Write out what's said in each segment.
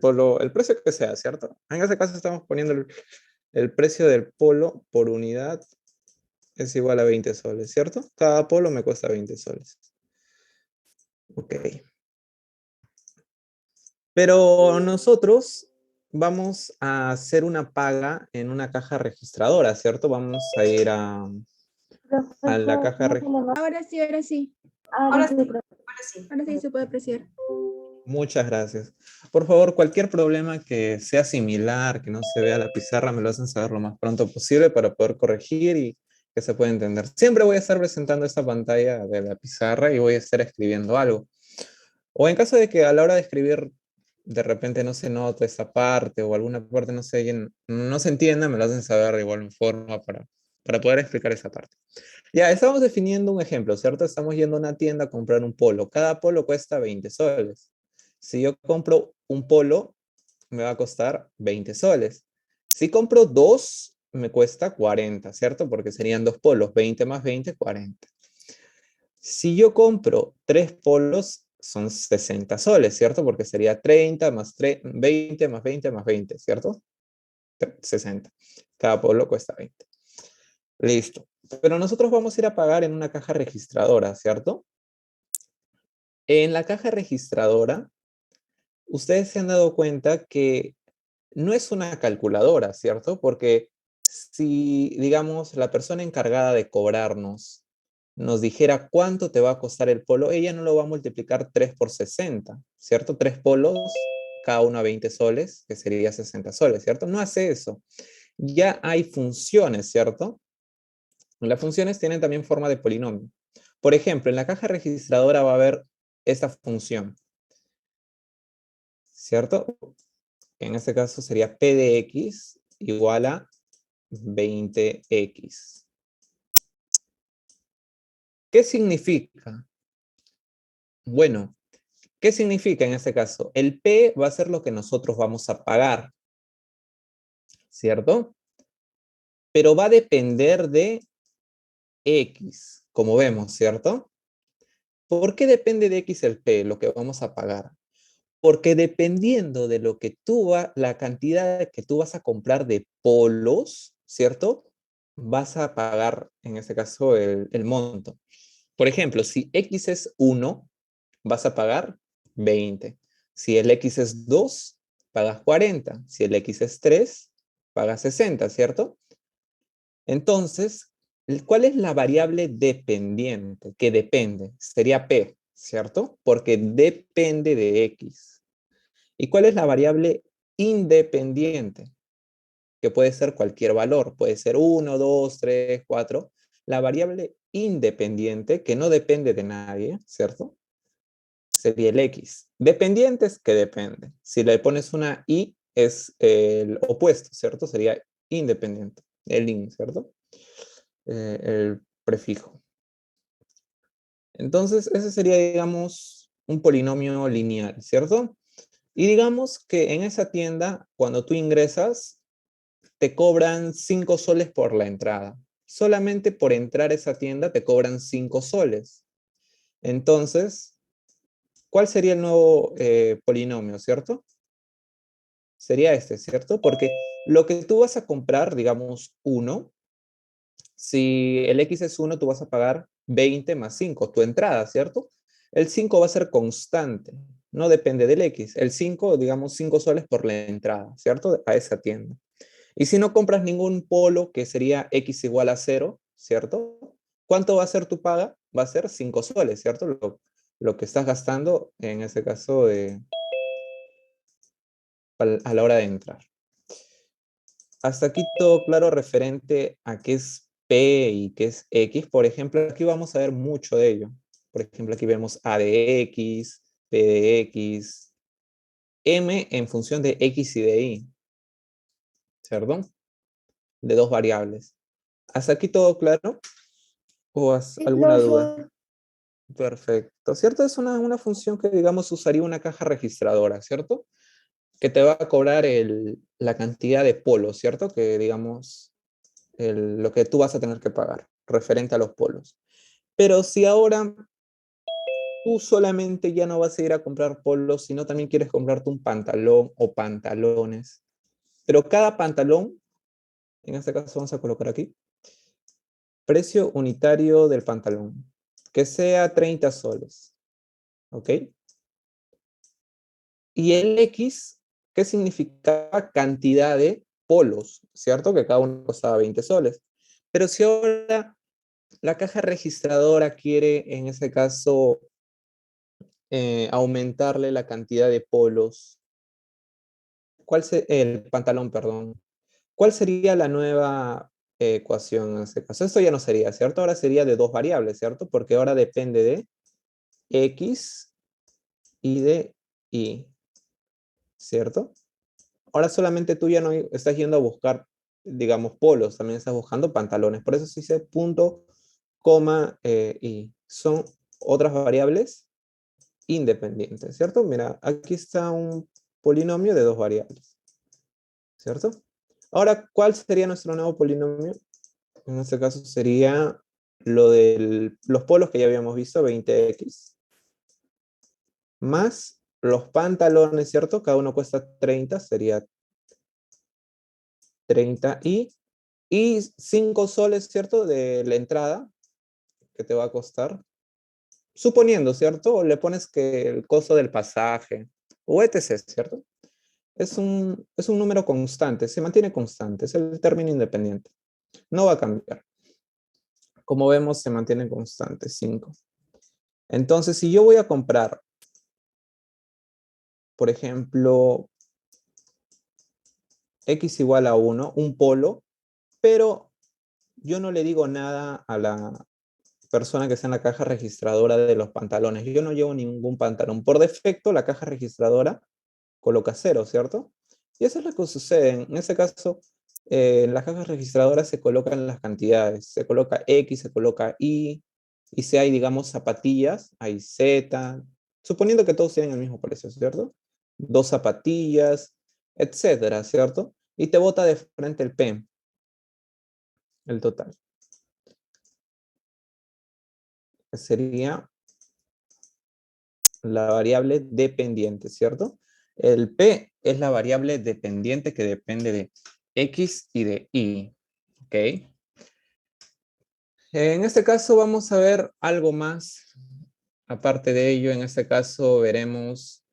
polo, el precio que sea, ¿cierto? En este caso estamos poniendo el precio del polo por unidad es igual a 20 soles, ¿cierto? Cada polo me cuesta 20 soles. Ok. Pero nosotros vamos a hacer una paga en una caja registradora, ¿cierto? Vamos a ir a la caja registradora. Ahora sí, ahora sí. Ahora sí, ahora sí. Ahora sí se puede apreciar. Muchas gracias. Por favor, cualquier problema que sea similar, que no se vea la pizarra, me lo hacen saber lo más pronto posible para poder corregir y que se pueda entender. Siempre voy a estar presentando esta pantalla de la pizarra y voy a estar escribiendo algo. O en caso de que a la hora de escribir de repente no se note esa parte o alguna parte no se entienda, me lo hacen saber de igual forma para poder explicar esa parte. Ya, estamos definiendo un ejemplo, ¿cierto? Estamos yendo a una tienda a comprar un polo. Cada polo cuesta 20 soles. Si yo compro un polo, me va a costar 20 soles. Si compro dos, me cuesta 40, ¿cierto? Porque serían dos polos, 20 más 20, 40. Si yo compro tres polos, son 60 soles, ¿cierto? Porque sería 30 más 20 más 20 más 20, ¿cierto? 60. Cada polo cuesta 20. Listo. Pero nosotros vamos a ir a pagar en una caja registradora, ¿cierto? En la caja registradora, ustedes se han dado cuenta que no es una calculadora, ¿cierto? Porque si, digamos, la persona encargada de cobrarnos nos dijera cuánto te va a costar el polo, ella no lo va a multiplicar 3 por 60, ¿cierto? Tres polos, cada uno a 20 soles, que sería 60 soles, ¿cierto? No hace eso. Ya hay funciones, ¿cierto? Las funciones tienen también forma de polinomio. Por ejemplo, en la caja registradora va a haber esta función, ¿cierto? En este caso sería P de X igual a 20X. ¿Qué significa? Bueno, ¿qué significa en este caso? El P va a ser lo que nosotros vamos a pagar, ¿cierto? Pero va a depender de X, como vemos, ¿cierto? ¿Por qué depende de X el P, lo que vamos a pagar? Porque dependiendo de lo que la cantidad que tú vas a comprar de polos, ¿cierto? Vas a pagar, en este caso, el monto. Por ejemplo, si X es 1, vas a pagar 20. Si el X es 2, pagas 40. Si el X es 3, pagas 60, ¿cierto? Entonces, ¿cuál es la variable dependiente? Que depende. Sería P, ¿cierto? Porque depende de X. ¿Y cuál es la variable independiente? Que puede ser cualquier valor. Puede ser 1, 2, 3, 4. La variable independiente, que no depende de nadie, ¿cierto? Sería el X. Dependiente es que depende. Si le pones una I, es el opuesto, ¿cierto? Sería independiente. El in, ¿cierto? El prefijo. Entonces, ese sería, digamos, un polinomio lineal, ¿cierto? Y digamos que en esa tienda, cuando tú ingresas, te cobran 5 soles por la entrada. Solamente por entrar a esa tienda te cobran 5 soles. Entonces, ¿cuál sería el nuevo polinomio, cierto? Sería este, ¿cierto? Porque lo que tú vas a comprar, digamos, 1, si el X es 1, tú vas a pagar 20 más 5, tu entrada, ¿cierto? El 5 va a ser constante, no depende del X. El 5, digamos, 5 soles por la entrada, ¿cierto? A esa tienda. Y si no compras ningún polo, que sería X igual a 0, ¿cierto? ¿Cuánto va a ser tu paga? Va a ser 5 soles, ¿cierto? Lo que estás gastando en ese caso a la hora de entrar. Hasta aquí todo claro referente a qué es P y qué es X. Por ejemplo, aquí vamos a ver mucho de ello. Por ejemplo, aquí vemos A de X, P de X, M en función de X y de Y, ¿cierto? De dos variables. ¿Hasta aquí todo claro? ¿O alguna duda? Perfecto. ¿Cierto? Es una función que, digamos, usaría una caja registradora, ¿cierto? Que te va a cobrar la cantidad de polos, ¿cierto? Que, digamos, lo que tú vas a tener que pagar referente a los polos. Pero si ahora tú solamente ya no vas a ir a comprar polos, sino también quieres comprarte un pantalón o pantalones. Pero cada pantalón, en este caso vamos a colocar aquí, precio unitario del pantalón, que sea 30 soles. ¿Ok? Y el X, ¿qué significa? Cantidad de polos, ¿cierto? Que cada uno costaba 20 soles. Pero si ahora la caja registradora quiere, en ese caso, aumentarle la cantidad de polos, el pantalón, perdón, ¿cuál sería la nueva ecuación en ese caso? Esto ya no sería, ¿cierto? Ahora sería de dos variables, ¿cierto? Porque ahora depende de X y de Y, ¿cierto? Ahora solamente tú ya no estás yendo a buscar, digamos, polos, también estás buscando pantalones. Por eso se dice punto, coma, y. Son otras variables independientes, ¿cierto? Mira, aquí está un polinomio de dos variables, ¿cierto? Ahora, ¿cuál sería nuestro nuevo polinomio? En este caso sería lo de los polos que ya habíamos visto, 20x, más los pantalones, ¿cierto? Cada uno cuesta 30, sería 30i, y 5 soles, ¿cierto? De la entrada, que te va a costar. Suponiendo, ¿cierto? Le pones que el costo del pasaje, o etc., ¿cierto? Es un número constante, se mantiene constante, es el término independiente. No va a cambiar. Como vemos, se mantiene constante, 5. Entonces, si yo voy a comprar, por ejemplo, x igual a 1, un polo, pero yo no le digo nada a la persona que está en la caja registradora de los pantalones. Yo no llevo ningún pantalón. Por defecto, la caja registradora coloca 0, ¿cierto? Y eso es lo que sucede. En ese caso, en las cajas registradoras se colocan las cantidades. Se coloca X, se coloca Y, y si hay, digamos, zapatillas, hay Z, suponiendo que todos tienen el mismo precio, ¿cierto? Dos zapatillas, etcétera, ¿cierto? Y te bota de frente el P, el total. Sería la variable dependiente, ¿cierto? El P es la variable dependiente que depende de X y de Y, ¿ok? En este caso vamos a ver algo más. Aparte de ello, en este caso veremos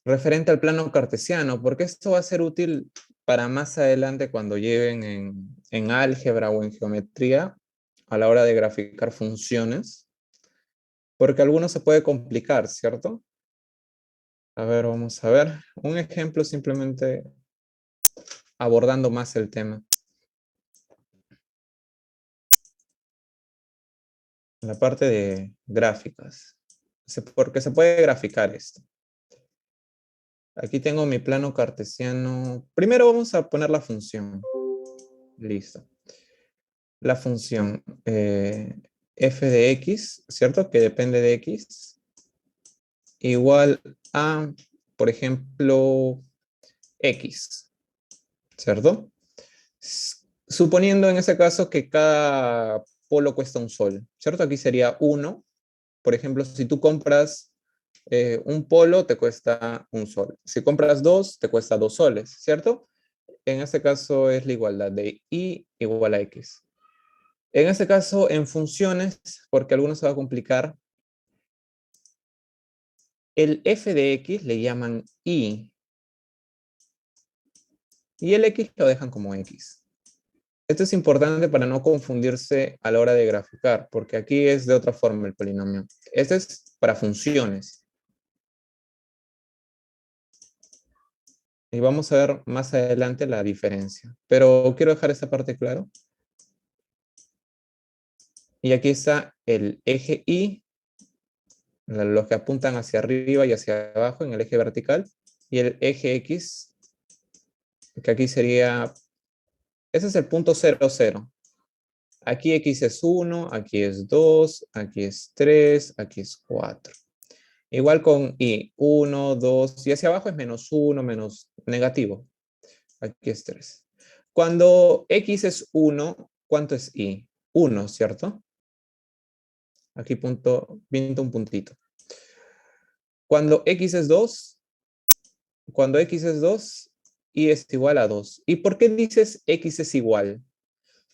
referente al plano cartesiano, porque esto va a ser útil para más adelante cuando lleven en álgebra o en geometría a la hora de graficar funciones, porque algunos se puede complicar, ¿cierto? A ver, vamos a ver. Un ejemplo simplemente abordando más el tema. La parte de gráficas. Porque se puede graficar esto. Aquí tengo mi plano cartesiano. Primero vamos a poner la función. Listo. La función f de x, ¿cierto? Que depende de x. Igual a, por ejemplo, x, ¿cierto? Suponiendo en ese caso que cada polo cuesta un sol, ¿cierto? Aquí sería 1. Por ejemplo, si tú compras un polo, te cuesta un sol. Si compras dos, te cuesta 2 soles, ¿cierto? En este caso es la igualdad de y igual a x. En este caso, en funciones, porque algunos se va a complicar, el f de x le llaman y el x lo dejan como x. Esto es importante para no confundirse a la hora de graficar, porque aquí es de otra forma el polinomio. Este es para funciones. Y vamos a ver más adelante la diferencia. Pero quiero dejar esta parte claro. Y aquí está el eje Y, los que apuntan hacia arriba y hacia abajo en el eje vertical. Y el eje X, que aquí sería, ese es el punto 0, 0. Aquí X es 1, aquí es 2, aquí es 3, aquí es 4. Igual con Y, 1, 2, y hacia abajo es menos 1, menos negativo. Aquí es 3. Cuando X es 1, ¿cuánto es Y? 1, ¿cierto? Aquí pinto un puntito. Cuando x es 2, y es igual a 2. ¿Y por qué dices x es igual?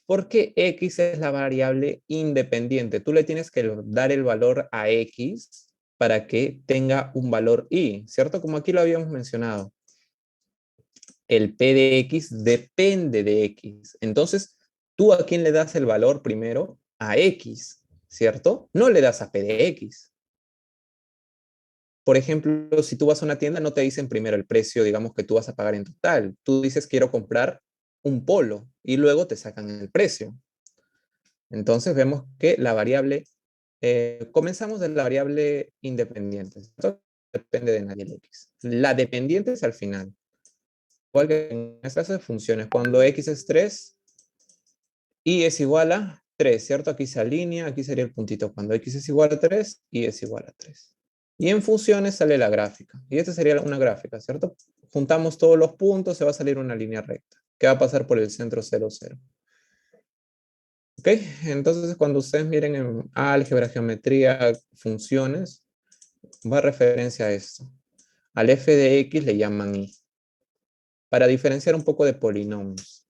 Porque x es la variable independiente. Tú le tienes que dar el valor a x para que tenga un valor y, ¿cierto? Como aquí lo habíamos mencionado. El p de x depende de x. Entonces, ¿tú a quién le das el valor primero? A x, ¿cierto? No le das a p de x. Por ejemplo, si tú vas a una tienda, no te dicen primero el precio, digamos, que tú vas a pagar en total. Tú dices, quiero comprar un polo, y luego te sacan el precio. Entonces vemos que la variable, comenzamos de la variable independiente. Esto depende de nadie el x. La dependiente es al final. Igual que en este caso de funciones. Cuando x es 3, y es igual a 3, ¿cierto? Aquí se alinea, aquí sería el puntito. Cuando x es igual a 3, y es igual a 3. Y en funciones sale la gráfica. Y esta sería una gráfica, ¿cierto? Juntamos todos los puntos, se va a salir una línea recta, que va a pasar por el centro 0, 0. ¿Ok? Entonces, cuando ustedes miren en álgebra, geometría, funciones, va a referencia a esto. Al f de x le llaman y. Para diferenciar un poco de polinomios.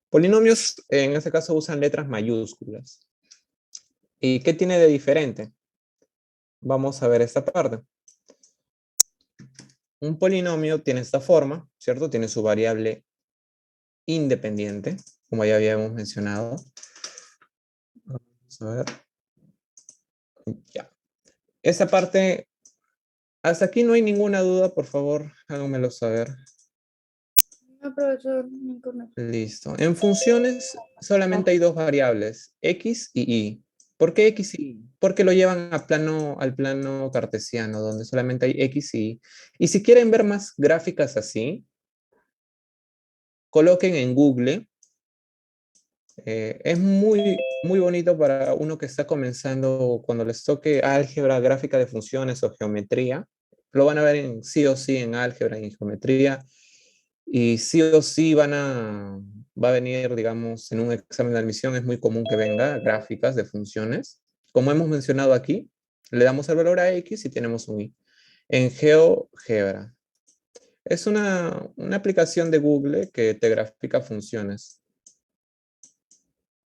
Polinomios, en este caso, usan letras mayúsculas. ¿Y qué tiene de diferente? Vamos a ver esta parte. Un polinomio tiene esta forma, ¿cierto? Tiene su variable independiente, como ya habíamos mencionado. Vamos a ver. Ya. Esta parte, hasta aquí no hay ninguna duda, por favor, háganmelo saber. No, profesor, ninguno. Listo. En funciones solamente hay dos variables, x y y. ¿Por qué x y y? Porque lo llevan al plano cartesiano, donde solamente hay x y y. Y si quieren ver más gráficas así, coloquen en Google. Es muy, muy bonito para uno que está comenzando, cuando les toque álgebra, gráfica de funciones o geometría. Lo van a ver sí o sí en álgebra y en geometría. Y sí o sí va a venir, digamos, en un examen de admisión, es muy común que venga gráficas de funciones. Como hemos mencionado aquí, le damos el valor a x y tenemos un y. En GeoGebra. Es una aplicación de Google que te grafica funciones.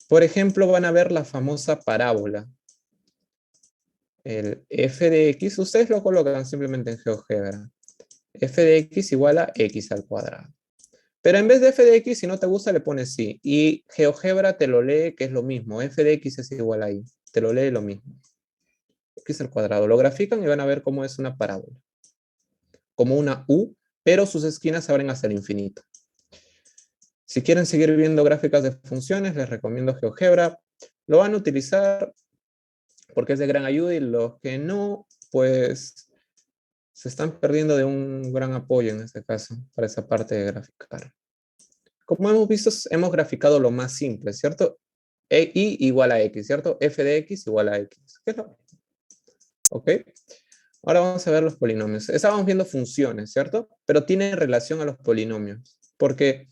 Por ejemplo, van a ver la famosa parábola. El f de x, ustedes lo colocan simplemente en GeoGebra. F de x igual a x al cuadrado. Pero en vez de f de x, si no te gusta, le pones sí. Y GeoGebra te lo lee, que es lo mismo. F de x es igual a y. Te lo lee lo mismo. X al cuadrado. Lo grafican y van a ver cómo es una parábola. Como una U, pero sus esquinas se abren hasta el infinito. Si quieren seguir viendo gráficas de funciones, les recomiendo GeoGebra. Lo van a utilizar porque es de gran ayuda, y los que no, pues se están perdiendo de un gran apoyo en este caso, para esa parte de graficar. Como hemos visto, hemos graficado lo más simple, ¿cierto? Y igual a x, ¿cierto? F de x igual a x. ¿Qué es lo mismo? ¿Ok? Ahora vamos a ver los polinomios. Estábamos viendo funciones, ¿cierto? Pero tiene relación a los polinomios, porque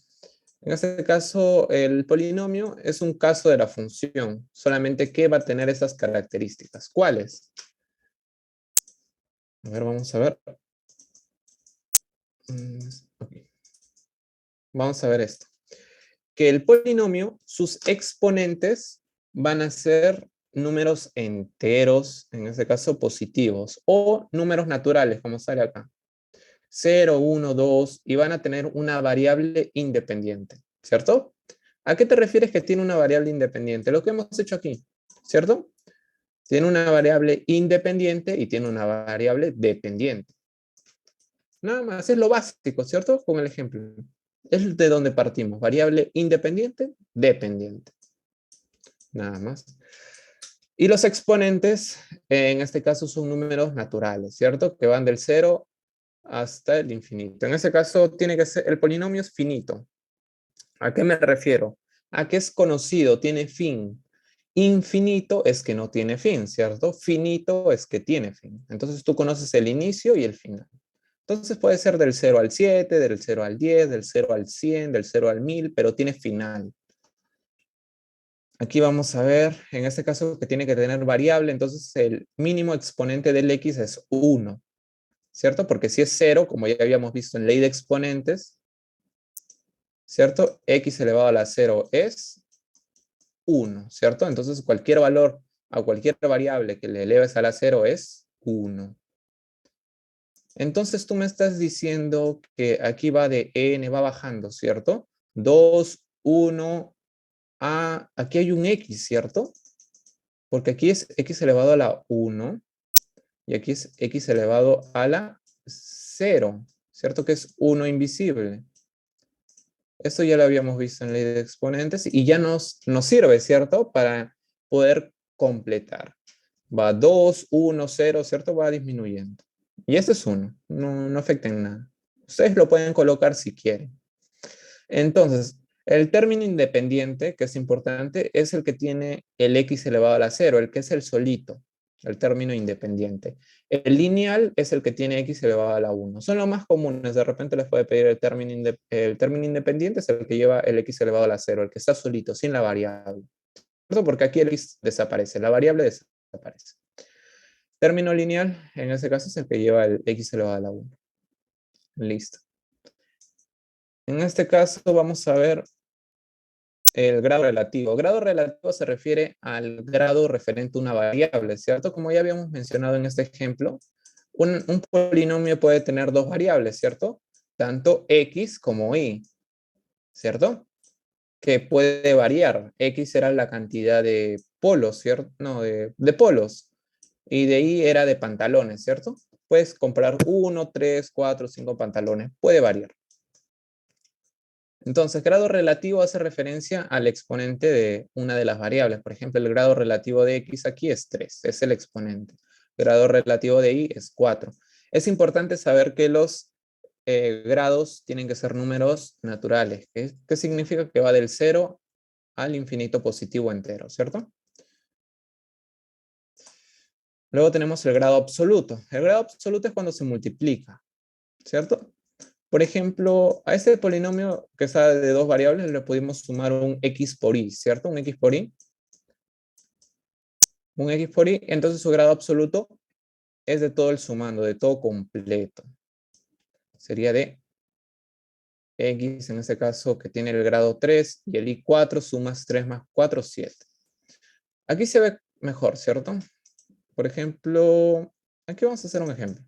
en este caso el polinomio es un caso de la función, solamente que va a tener esas características. ¿Cuáles? A ver, vamos a ver. Okay. Vamos a ver esto. Que el polinomio, sus exponentes van a ser números enteros, en este caso positivos, o números naturales, como sale acá. 0, 1, 2, y van a tener una variable independiente, ¿cierto? ¿A qué te refieres que tiene una variable independiente? Lo que hemos hecho aquí, ¿cierto? Tiene una variable independiente y tiene una variable dependiente. Nada más, es lo básico, ¿cierto? Con el ejemplo. Es de donde partimos. Variable independiente, dependiente. Nada más. Y los exponentes, en este caso, son números naturales, ¿cierto? Que van del 0 hasta el infinito. En este caso, tiene que ser, el polinomio es finito. ¿A qué me refiero? A que es conocido, tiene fin. Infinito es que no tiene fin, ¿cierto? Finito es que tiene fin. Entonces tú conoces el inicio y el final. Entonces puede ser del 0 al 7, del 0 al 10, del 0 al 100, del 0 al 1000, pero tiene final. Aquí vamos a ver, en este caso que tiene que tener variable, entonces el mínimo exponente del x es 1, ¿cierto? Porque si es 0, como ya habíamos visto en ley de exponentes, ¿cierto? X elevado a la 0 es 1, ¿cierto? Entonces cualquier valor a cualquier variable que le eleves a la 0 es 1. Entonces tú me estás diciendo que aquí va de n, va bajando, ¿cierto? 2, 1, aquí hay un x, ¿cierto? Porque aquí es x elevado a la 1 y aquí es x elevado a la 0, ¿cierto? Que es 1 invisible. Esto ya lo habíamos visto en ley de exponentes y ya nos sirve, ¿cierto? Para poder completar. Va 2, 1, 0, ¿cierto? Va disminuyendo. Y este es 1, no afecta en nada. Ustedes lo pueden colocar si quieren. Entonces, el término independiente, que es importante, es el que tiene el x elevado a la 0, el que es el solito, el término independiente. El lineal es el que tiene x elevado a la 1. Son los más comunes. De repente les puede pedir el término independiente, es el que lleva el x elevado a la 0, el que está solito, sin la variable. Porque aquí el x desaparece, la variable desaparece. Término lineal, en ese caso, es el que lleva el x elevado a la 1. Listo. En este caso vamos a ver el grado relativo. Grado relativo se refiere al grado referente a una variable, ¿cierto? Como ya habíamos mencionado en este ejemplo, un polinomio puede tener dos variables, ¿cierto? Tanto x como y, ¿cierto? Que puede variar. X era la cantidad de polos, ¿cierto? No, de polos. Y de y era de pantalones, ¿cierto? Puedes comprar 1, 3, 4, 5 pantalones. Puede variar. Entonces, grado relativo hace referencia al exponente de una de las variables. Por ejemplo, el grado relativo de x aquí es 3, es el exponente. Grado relativo de y es 4. Es importante saber que los grados tienen que ser números naturales. ¿Qué significa? Que va del 0 al infinito positivo entero, ¿cierto? Luego tenemos el grado absoluto. El grado absoluto es cuando se multiplica, ¿cierto? Por ejemplo, a este polinomio que está de dos variables le pudimos sumar un x por y, ¿cierto? Un x por y. Un x por y, entonces su grado absoluto es de todo el sumando, de todo completo. Sería de x, en este caso, que tiene el grado 3 y el y 4, sumas 3 más 4, 7. Aquí se ve mejor, ¿cierto? Por ejemplo, aquí vamos a hacer un ejemplo.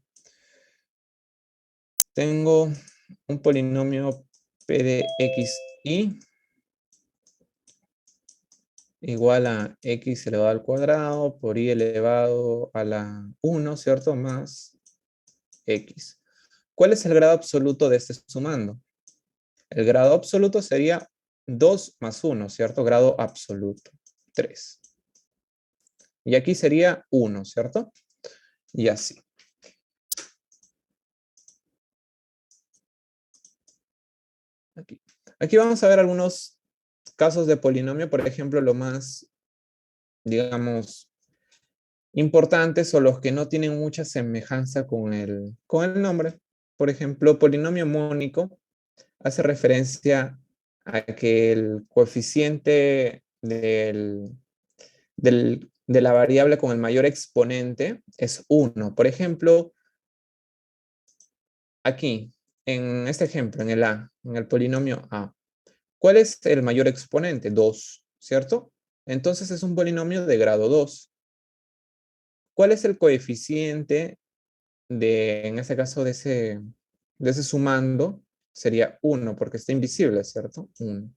Tengo un polinomio p de xy igual a x elevado al cuadrado por y elevado a la 1, ¿cierto? Más x. ¿Cuál es el grado absoluto de este sumando? El grado absoluto sería 2 más 1, ¿cierto? Grado absoluto, 3. Y aquí sería 1, ¿cierto? Y así. Aquí vamos a ver algunos casos de polinomio, por ejemplo, lo más, digamos, importantes o los que no tienen mucha semejanza con el nombre. Por ejemplo, polinomio mónico hace referencia a que el coeficiente de la variable con el mayor exponente es 1. Por ejemplo, aquí, en este ejemplo, en el A, en el polinomio A, ¿cuál es el mayor exponente? 2, ¿cierto? Entonces es un polinomio de grado 2. ¿Cuál es el coeficiente en este caso, de ese sumando? Sería 1, porque está invisible, ¿cierto? 1.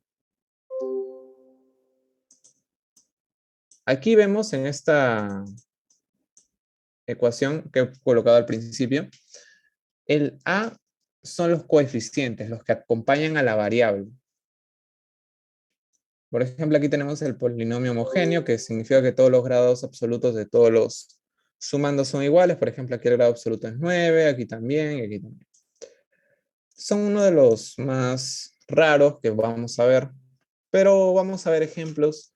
Aquí vemos en esta ecuación que he colocado al principio, el A son los coeficientes, los que acompañan a la variable. Por ejemplo, aquí tenemos el polinomio homogéneo, que significa que todos los grados absolutos de todos los sumandos son iguales. Por ejemplo, aquí el grado absoluto es 9, aquí también, y aquí también. Son uno de los más raros que vamos a ver, pero vamos a ver ejemplos.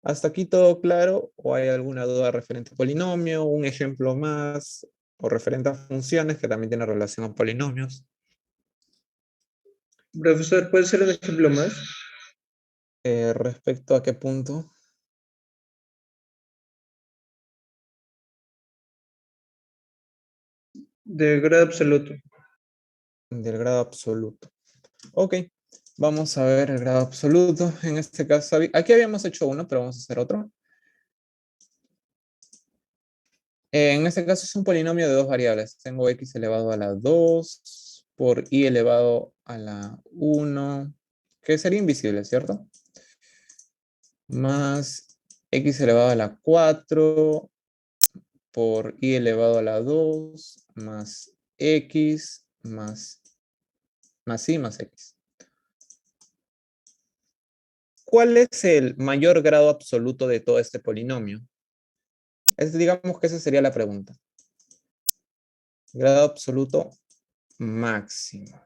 ¿Hasta aquí todo claro? ¿O hay alguna duda referente a polinomio? ¿Un ejemplo más? ¿O referente a funciones que también tiene relación a polinomios? Profesor, ¿puede ser un ejemplo más? ¿Respecto a qué punto? Del grado absoluto. Del grado absoluto. Ok, vamos a ver el grado absoluto. En este caso, aquí habíamos hecho uno, pero vamos a hacer otro. En este caso es un polinomio de dos variables. Tengo x elevado a la 2 por y elevado a la 1, que sería invisible, ¿cierto? Más x elevado a la 4 por y elevado a la 2 más x más y más x. ¿Cuál es el mayor grado absoluto de todo este polinomio? Digamos que esa sería la pregunta. Grado absoluto máximo.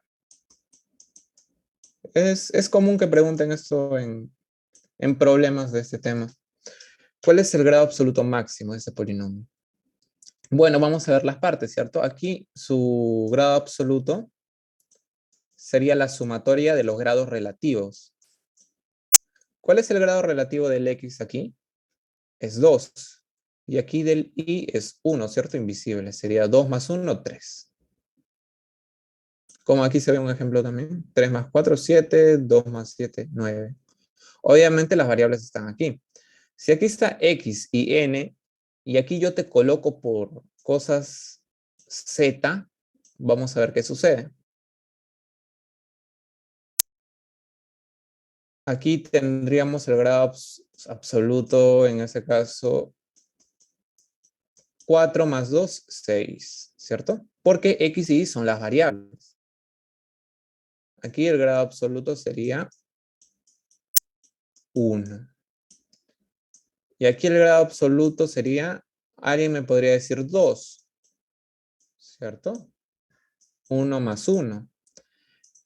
Es común que pregunten esto en problemas de este tema. ¿Cuál es el grado absoluto máximo de este polinomio? Bueno, vamos a ver las partes, ¿cierto? Aquí su grado absoluto sería la sumatoria de los grados relativos. ¿Cuál es el grado relativo del x aquí? Es 2. Y aquí del y es 1, ¿cierto? Invisible. Sería 2 más 1, 3. Como aquí se ve un ejemplo también. 3 más 4, 7. 2 más 7, 9. Obviamente las variables están aquí. Si aquí está x y n, y aquí yo te coloco por cosas z, vamos a ver qué sucede. Aquí tendríamos el grado absoluto, en ese caso, 4 más 2, 6, ¿cierto? Porque x y y son las variables. Aquí el grado absoluto sería 1. Y aquí el grado absoluto sería, alguien me podría decir 2, ¿cierto? 1 más 1.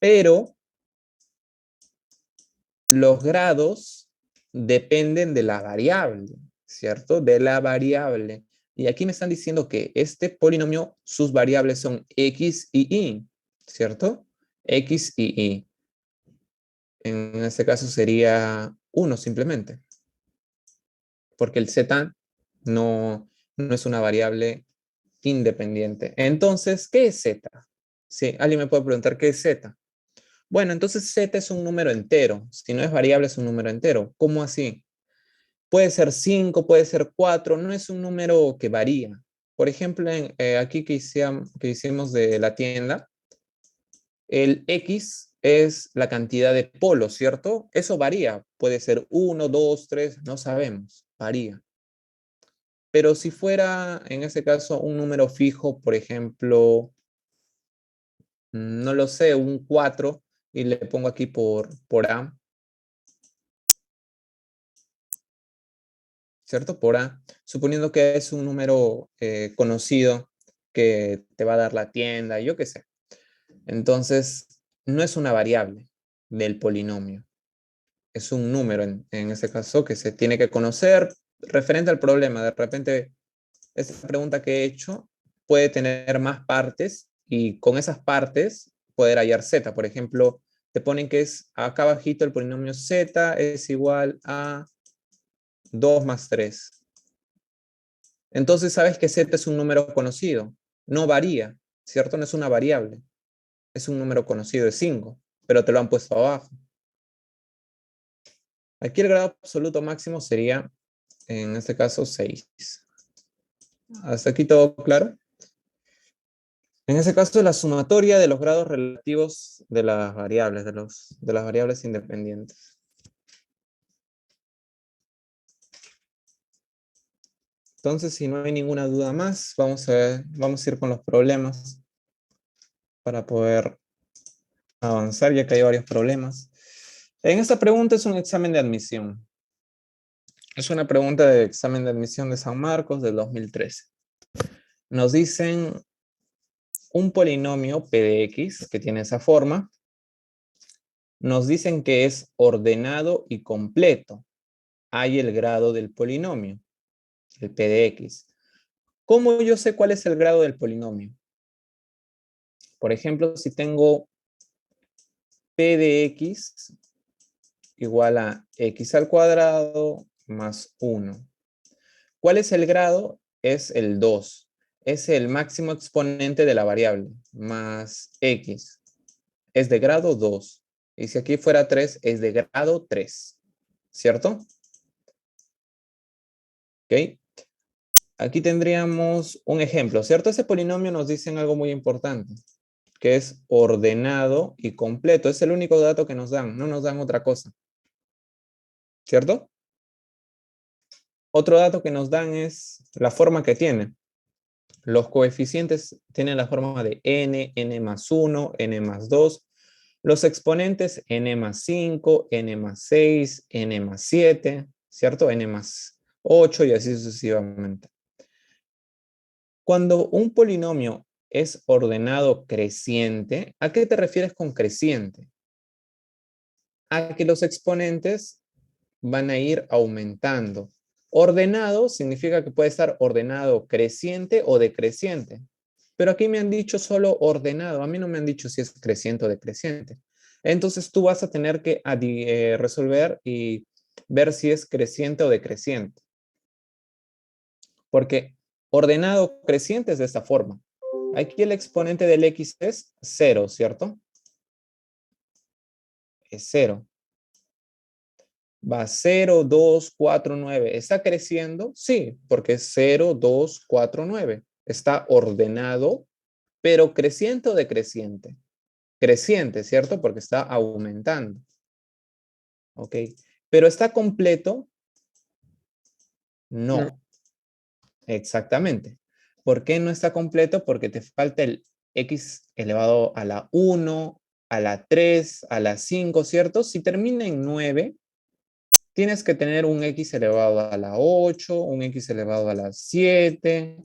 Pero los grados dependen de la variable, ¿cierto? De la variable. Y aquí me están diciendo que este polinomio, sus variables son x y y, ¿cierto? X y y. En este caso sería 1 simplemente. Porque el z no es una variable independiente. Entonces, ¿qué es z? Sí, alguien me puede preguntar qué es z. Bueno, entonces z es un número entero. Si no es variable, es un número entero. ¿Cómo así? Puede ser 5, puede ser 4, no es un número que varía. Por ejemplo, aquí que hicimos de la tienda, el X es la cantidad de polos, ¿cierto? Eso varía. Puede ser 1, 2, 3, no sabemos. Varía. Pero si fuera, en ese caso, un número fijo, por ejemplo, no lo sé, un 4, y le pongo aquí por A, ¿cierto? Por A, suponiendo que es un número conocido que te va a dar la tienda, yo qué sé. Entonces, no es una variable del polinomio. Es un número, en este caso, que se tiene que conocer referente al problema. De repente, esta pregunta que he hecho puede tener más partes y con esas partes poder hallar z. Por ejemplo, te ponen que es acá abajito el polinomio z es igual a 2 más 3. Entonces sabes que z es un número conocido, no varía, ¿cierto? No es una variable, es un número conocido, es 5, pero te lo han puesto abajo. Aquí el grado absoluto máximo sería, en este caso, 6. ¿Hasta aquí todo claro? En este caso, la sumatoria de los grados relativos de las variables, de las variables independientes. Entonces, si no hay ninguna duda más, vamos a ir con los problemas para poder avanzar, ya que hay varios problemas. En esta pregunta es un examen de admisión. Es una pregunta de examen de admisión de San Marcos del 2013. Nos dicen un polinomio P de X que tiene esa forma. Nos dicen que es ordenado y completo. Hay el grado del polinomio, el P de X. ¿Cómo yo sé cuál es el grado del polinomio? Por ejemplo, si tengo P de X igual a X al cuadrado más 1. ¿Cuál es el grado? Es el 2. es el máximo exponente de la variable, más x. Es de grado 2. Y si aquí fuera 3, es de grado 3. ¿Cierto? ¿Ok? Aquí tendríamos un ejemplo, ¿cierto? Ese polinomio nos dice algo muy importante, que es ordenado y completo. Es el único dato que nos dan, no nos dan otra cosa. ¿Cierto? Otro dato que nos dan es la forma que tiene. Los coeficientes tienen la forma de n, n más 1, n más 2. Los exponentes n más 5, n más 6, n más 7, ¿cierto? N más 8 y así sucesivamente. Cuando un polinomio es ordenado creciente, ¿a qué te refieres con creciente? A que los exponentes van a ir aumentando. Ordenado significa que puede estar ordenado creciente o decreciente. Pero aquí me han dicho solo ordenado. A mí no me han dicho si es creciente o decreciente. Entonces tú vas a tener que resolver y ver si es creciente o decreciente. Porque ordenado creciente es de esta forma. Aquí el exponente del x es 0, ¿cierto? Es 0. Va 0, 2, 4, 9. ¿Está creciendo? Sí, porque es 0, 2, 4, 9. Está ordenado, pero creciente o decreciente. Creciente, ¿cierto? Porque está aumentando. ¿Ok? Pero ¿está completo? No. No. Exactamente. ¿Por qué no está completo? Porque te falta el x elevado a la 1, a la 3, a la 5, ¿cierto? Si termina en 9, tienes que tener un x elevado a la 8, un x elevado a la 7.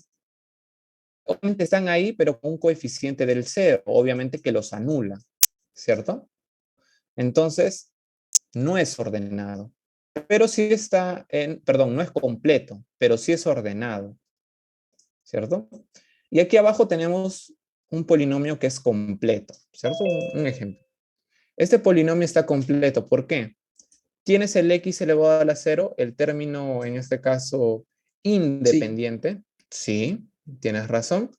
Obviamente están ahí, pero con un coeficiente del 0, obviamente que los anula, ¿cierto? Entonces, no es ordenado. Pero sí está perdón, no es completo, pero sí es ordenado, ¿cierto? Y aquí abajo tenemos un polinomio que es completo, ¿cierto? Un ejemplo. Este polinomio está completo, ¿por qué? Tienes el x elevado a la 0, el término en este caso Sí. independiente. Sí, tienes razón.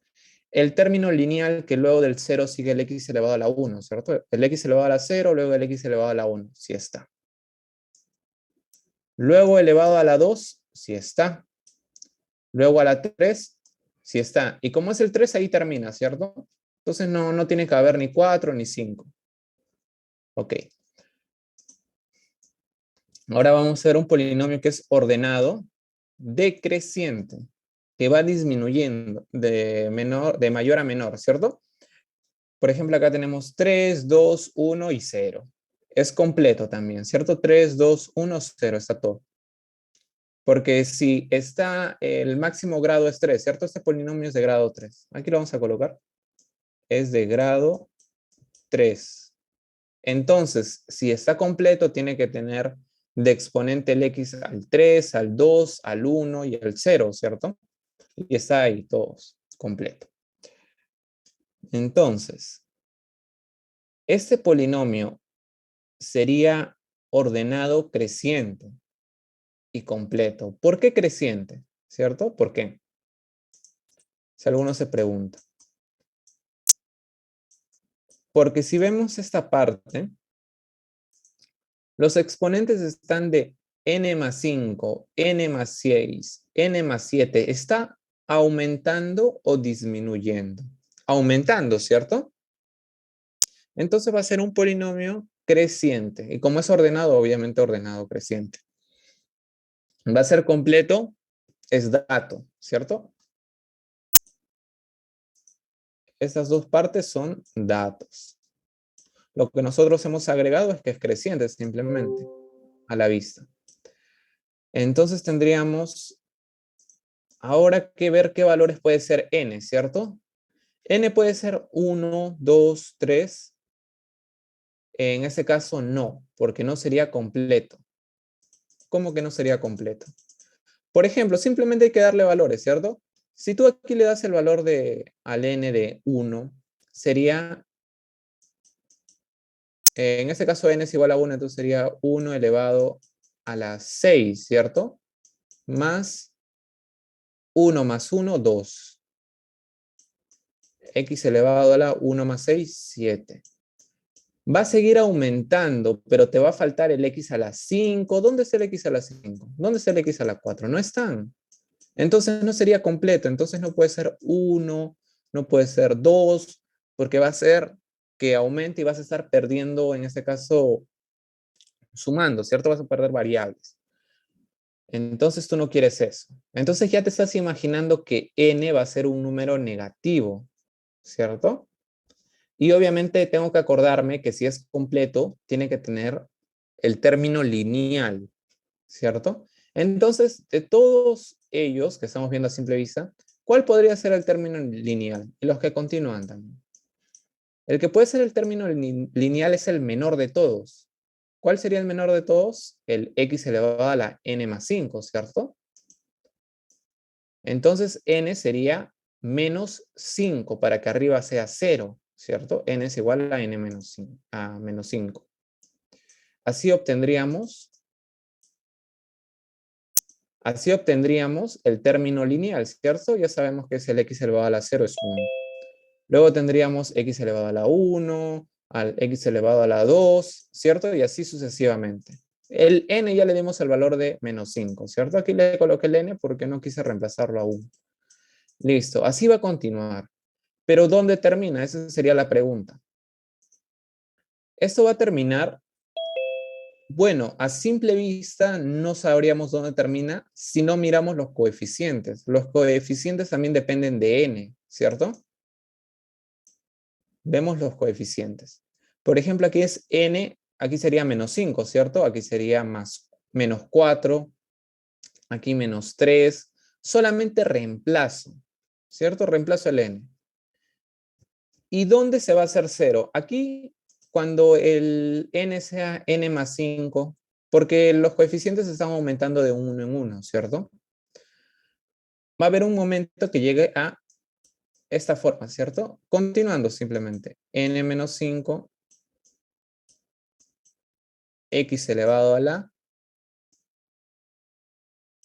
El término lineal que luego del 0 sigue el x elevado a la 1, ¿cierto? El x elevado a la 0, luego el x elevado a la 1, sí está. Luego elevado a la 2, sí está. Luego a la 3, sí está. Y como es el 3, ahí termina, ¿cierto? Entonces no tiene que haber ni 4 ni 5. Ok. Ahora vamos a ver un polinomio que es ordenado decreciente, que va disminuyendo de mayor a menor, ¿cierto? Por ejemplo, acá tenemos 3, 2, 1 y 0. Es completo también, ¿cierto? 3, 2, 1, 0, está todo. Porque si está el máximo grado es 3, ¿cierto? Este polinomio es de grado 3. Aquí lo vamos a colocar. Es de grado 3. Entonces, si está completo, tiene que tener de exponente el x al 3, al 2, al 1 y al 0, ¿cierto? Y está ahí todos, completo. Entonces, este polinomio sería ordenado creciente y completo. ¿Por qué creciente? ¿Cierto? ¿Por qué? Si alguno se pregunta. Porque si vemos esta parte, los exponentes están de n más 5, n más 6, n más 7. ¿Está aumentando o disminuyendo? Aumentando, ¿cierto? Entonces va a ser un polinomio creciente. Y como es ordenado, obviamente ordenado creciente. Va a ser completo, es dato, ¿cierto? Estas dos partes son datos. Lo que nosotros hemos agregado es que es creciente simplemente a la vista. Entonces tendríamos ahora que ver qué valores puede ser n, ¿cierto? N puede ser 1, 2, 3. En este caso no, porque no sería completo. ¿Cómo que no sería completo? Por ejemplo, simplemente hay que darle valores, ¿cierto? Si tú aquí le das el valor al n de 1, sería, en este caso n es igual a 1, entonces sería 1 elevado a la 6, ¿cierto? Más 1 más 1, 2. x elevado a la 1 más 6, 7. Va a seguir aumentando, pero te va a faltar el x a la 5. ¿Dónde está el x a la 5? ¿Dónde está el x a la 4? No están. Entonces no sería completo. Entonces no puede ser 1, no puede ser 2, porque va a ser que aumente y vas a estar perdiendo, en este caso, sumando, ¿cierto? Vas a perder variables. Entonces tú no quieres eso. Entonces ya te estás imaginando que n va a ser un número negativo, ¿cierto? Y obviamente tengo que acordarme que si es completo, tiene que tener el término lineal, ¿cierto? Entonces, de todos ellos que estamos viendo a simple vista, ¿cuál podría ser el término lineal? Y los que continúan también. El que puede ser el término lineal es el menor de todos. ¿Cuál sería el menor de todos? El x elevado a la n más 5, ¿cierto? Entonces, n sería menos 5 para que arriba sea 0, ¿cierto? N es igual a n menos 5, a menos 5. Así obtendríamos el término lineal, ¿cierto? Ya sabemos que es el x elevado a la 0 es 1. Luego tendríamos x elevado a la 1, al x elevado a la 2, ¿cierto? Y así sucesivamente. El n ya le dimos el valor de menos 5, ¿cierto? Aquí le coloqué el n porque no quise reemplazarlo a 1. Listo, así va a continuar. Pero ¿dónde termina? Esa sería la pregunta. Esto va a terminar, bueno, a simple vista no sabríamos dónde termina si no miramos los coeficientes. Los coeficientes también dependen de n, ¿cierto? Vemos los coeficientes. Por ejemplo, aquí es n, aquí sería menos 5, ¿cierto? Aquí sería menos 4, aquí menos 3. Solamente reemplazo, ¿cierto? Reemplazo el n. ¿Y dónde se va a hacer 0? Aquí, cuando el n sea n más 5, porque los coeficientes están aumentando de 1 en 1, ¿cierto? Va a haber un momento que llegue a esta forma, ¿cierto? Continuando simplemente. N menos 5, x elevado a la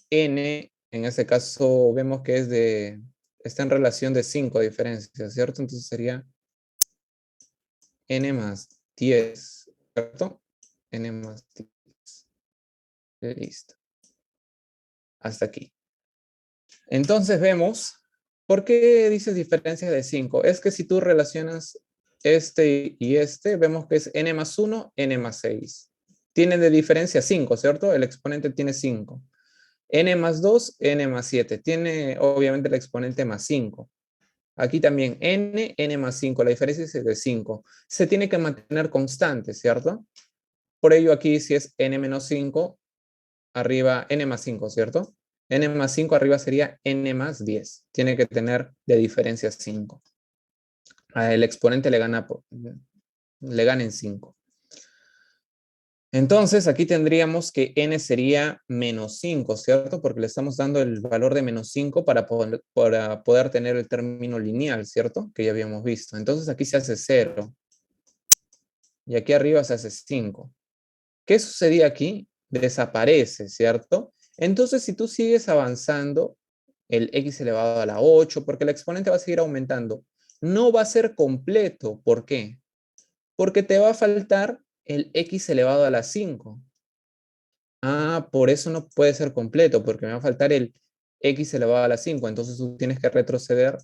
n, en este caso vemos que está en relación de 5 diferencias, ¿cierto? Entonces sería n más 10, ¿cierto? N más 10. Listo. Hasta aquí. Entonces vemos, ¿por qué dices diferencias de 5? Es que si tú relacionas este y este, vemos que es n más 1, n más 6. Tiene de diferencia 5, ¿cierto? El exponente tiene 5. N más 2, n más 7. Tiene obviamente el exponente más 5. Aquí también n más 5. La diferencia es de 5. Se tiene que mantener constante, ¿cierto? Por ello aquí si es n menos 5, arriba n más 5, ¿cierto? N más 5 arriba sería n más 10. Tiene que tener de diferencia 5. El exponente le gana en 5. Entonces aquí tendríamos que n sería menos 5, ¿cierto? Porque le estamos dando el valor de menos 5 para poder tener el término lineal, ¿cierto? Que ya habíamos visto. Entonces aquí se hace 0. Y aquí arriba se hace 5. ¿Qué sucedía aquí? Desaparece, ¿cierto? Entonces si tú sigues avanzando, el x elevado a la 8, porque el exponente va a seguir aumentando, no va a ser completo. ¿Por qué? Porque te va a faltar el x elevado a la 5. Ah, por eso no puede ser completo, porque me va a faltar el x elevado a la 5. Entonces tú tienes que retroceder.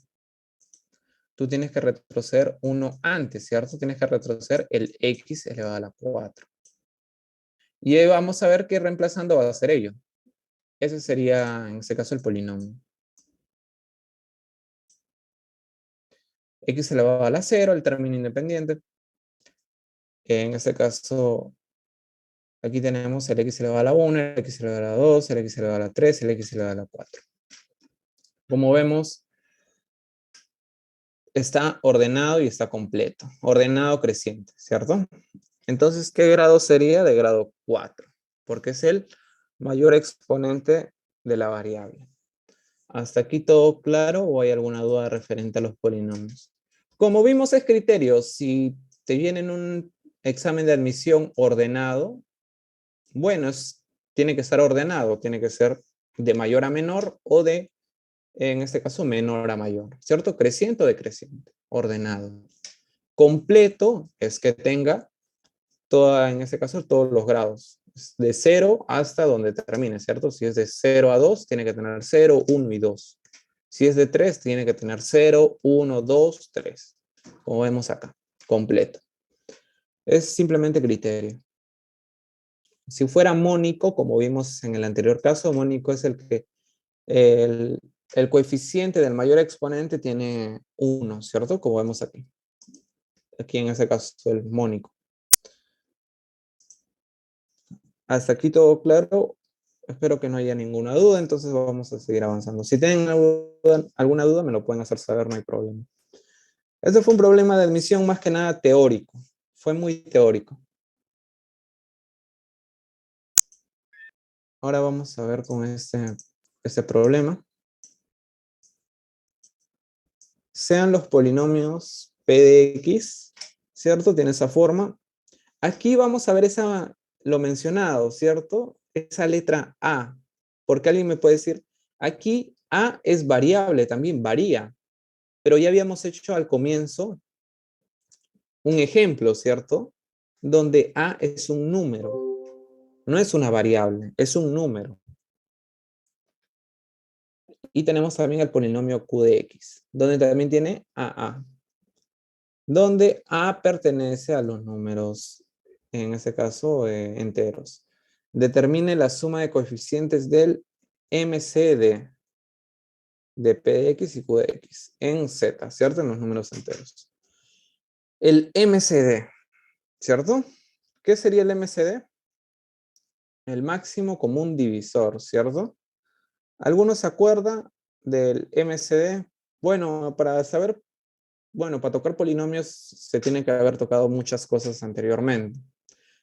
Tú tienes que retroceder uno antes, ¿cierto? Tienes que retroceder el x elevado a la 4. Y ahí vamos a ver que reemplazando va a ser ello. Ese sería, en este caso, el polinomio. X elevado a la 0, el término independiente. En este caso, aquí tenemos el x elevado a la 1, el x elevado a la 2, el x elevado a la 3, el x elevado a la 4. Como vemos, está ordenado y está completo. Ordenado creciente, ¿cierto? Entonces, ¿qué grado sería? De grado 4, porque es el mayor exponente de la variable. ¿Hasta aquí todo claro o hay alguna duda referente a los polinomios? Como vimos, es criterio. Si te viene en un examen de admisión ordenado, bueno, tiene que estar ordenado, tiene que ser de mayor a menor o en este caso, menor a mayor, ¿cierto? Creciente o decreciente. ordenado. Completo es que tenga en ese caso, todos los grados. De 0 hasta donde termine, ¿cierto? Si es de 0 a 2, tiene que tener 0, 1 y 2. Si es de 3, tiene que tener 0, 1, 2, 3. Como vemos acá, completo. Es simplemente criterio. Si fuera mónico, como vimos en el anterior caso, mónico es el que el coeficiente del mayor exponente tiene 1, ¿cierto? Como vemos aquí. Aquí en ese caso, el mónico. Hasta aquí todo claro. Espero que no haya ninguna duda, entonces vamos a seguir avanzando. Si tienen alguna duda, me lo pueden hacer saber, no hay problema. Este fue un problema de admisión más que nada teórico. Fue muy teórico. Ahora vamos a ver con este problema. Sean los polinomios P de X, ¿cierto? Tiene esa forma. Aquí vamos a ver lo mencionado, ¿cierto? Esa letra A. Porque alguien me puede decir, aquí A es variable también, varía. Pero ya habíamos hecho al comienzo un ejemplo, ¿cierto? Donde A es un número. No es una variable, es un número. Y tenemos también el polinomio Q de X, donde también tiene AA. Donde A pertenece a los números, en este caso, enteros. Determine la suma de coeficientes del MCD de P de X y Q de X en Z, ¿cierto? En los números enteros. El MCD, ¿cierto? ¿Qué sería el MCD? El máximo común divisor, ¿cierto? ¿Alguno se acuerda del MCD? Bueno, para saber, bueno, para tocar polinomios se tiene que haber tocado muchas cosas anteriormente,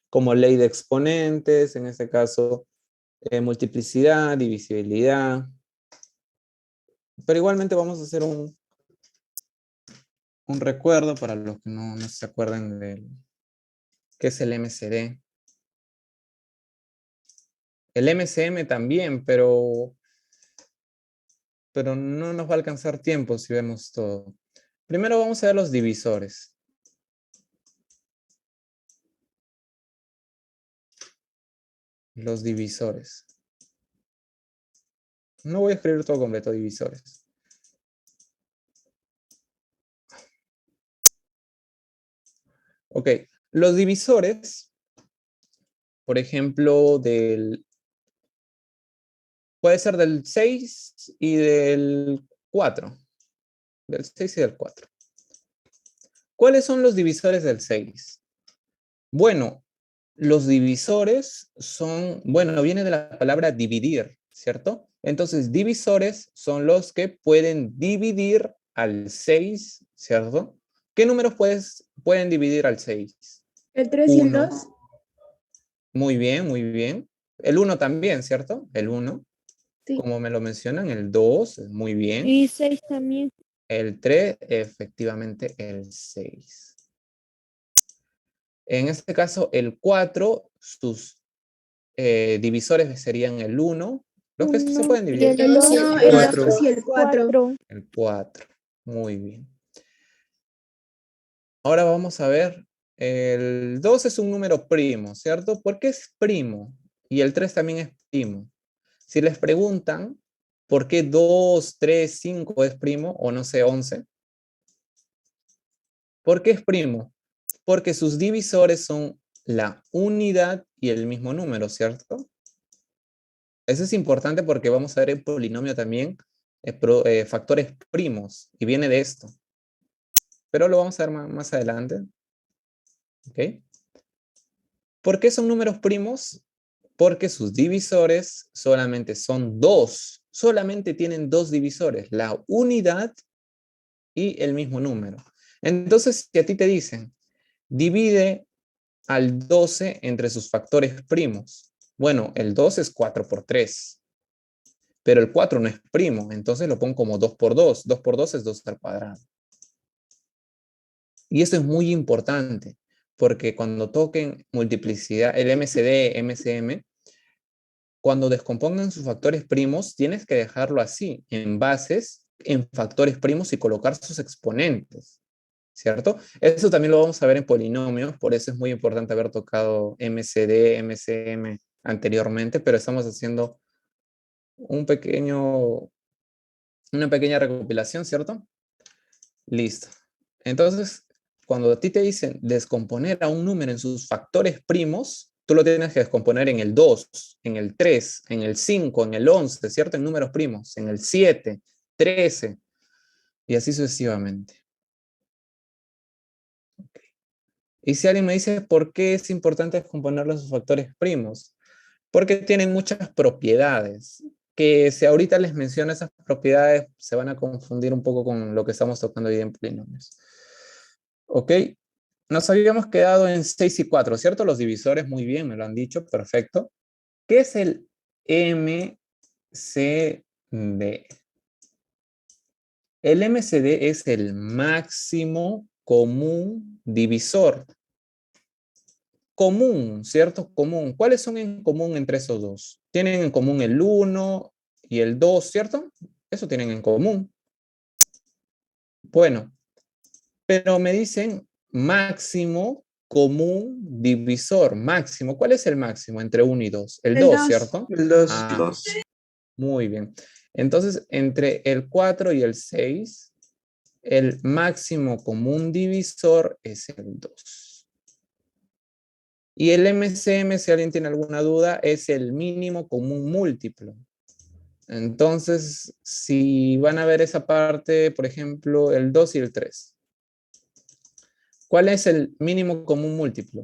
como ley de exponentes, en este caso, multiplicidad, divisibilidad. Pero igualmente vamos a hacer un recuerdo para los que no se acuerdan de qué es el MCD. El MCM también, pero no nos va a alcanzar tiempo si vemos todo. Primero vamos a ver los divisores. Los divisores. No voy a escribir todo completo, divisores. Ok, los divisores, por ejemplo, puede ser del 6 y del 4. Del 6 y del 4. ¿Cuáles son los divisores del 6? Bueno, los divisores son, bueno, viene de la palabra dividir, ¿cierto? Entonces, divisores son los que pueden dividir al 6, ¿cierto? ¿Qué números pueden dividir al 6? El 3 y el 1. 2. Muy bien, muy bien. El 1 también, ¿cierto? El 1. Sí. Como me lo mencionan, el 2, muy bien. Y 6 también. El 3, efectivamente, el 6. En este caso, el 4, sus divisores serían el 1. Los que se pueden dividir. El 1, el 4. 2 y el 4. El 4. Muy bien. Ahora vamos a ver. El 2 es un número primo, ¿cierto? ¿Por qué es primo? Y el 3 también es primo. Si les preguntan por qué 2, 3, 5 es primo, o no sé, 11. ¿Por qué es primo? Porque sus divisores son la unidad y el mismo número, ¿cierto? Eso es importante porque vamos a ver en polinomio también factores primos, y viene de esto. Pero lo vamos a ver más adelante. ¿Ok? ¿Por qué son números primos? Porque sus divisores solamente son 2. Solamente tienen 2 divisores, la unidad y el mismo número. Entonces, si a ti te dicen, divide al 12 entre sus factores primos. Bueno, el 2 es 4 por 3. Pero el 4 no es primo, entonces lo pongo como 2 por 2. 2 por 2 es 2 al cuadrado. Y esto es muy importante, porque cuando toquen multiplicidad, el MCD, MCM, cuando descompongan sus factores primos, tienes que dejarlo así, en bases, en factores primos y colocar sus exponentes. ¿cierto? Eso también lo vamos a ver en polinomios, por eso es muy importante haber tocado MCD, MCM anteriormente, pero estamos haciendo una pequeña recopilación, ¿cierto? Listo. Entonces, cuando a ti te dicen descomponer a un número en sus factores primos, tú lo tienes que descomponer en el 2, en el 3, en el 5, en el 11, ¿cierto? En números primos, en el 7, 13, y así sucesivamente. Okay. Y si alguien me dice, ¿por qué es importante descomponerlo en sus factores primos? Porque tienen muchas propiedades, que si ahorita les menciono esas propiedades, se van a confundir un poco con lo que estamos tocando hoy en polinomios. Ok, nos habíamos quedado en 6 y 4, ¿cierto? Los divisores, muy bien, me lo han dicho, perfecto. ¿Qué es el MCD? El MCD es el máximo común divisor. Común, ¿cierto? Común. ¿Cuáles son en común entre esos dos? Tienen en común el 1 y el 2, ¿cierto? Eso tienen en común. Bueno, pero me dicen máximo común divisor. Máximo. ¿Cuál es el máximo entre 1 y 2? El 2, ¿cierto? El 2. Ah, muy bien. Entonces, entre el 4 y el 6, el máximo común divisor es el 2. Y el MCM, si alguien tiene alguna duda, es el mínimo común múltiplo. Entonces, si van a ver esa parte, por ejemplo, el 2 y el 3. ¿Cuál es el mínimo común múltiplo?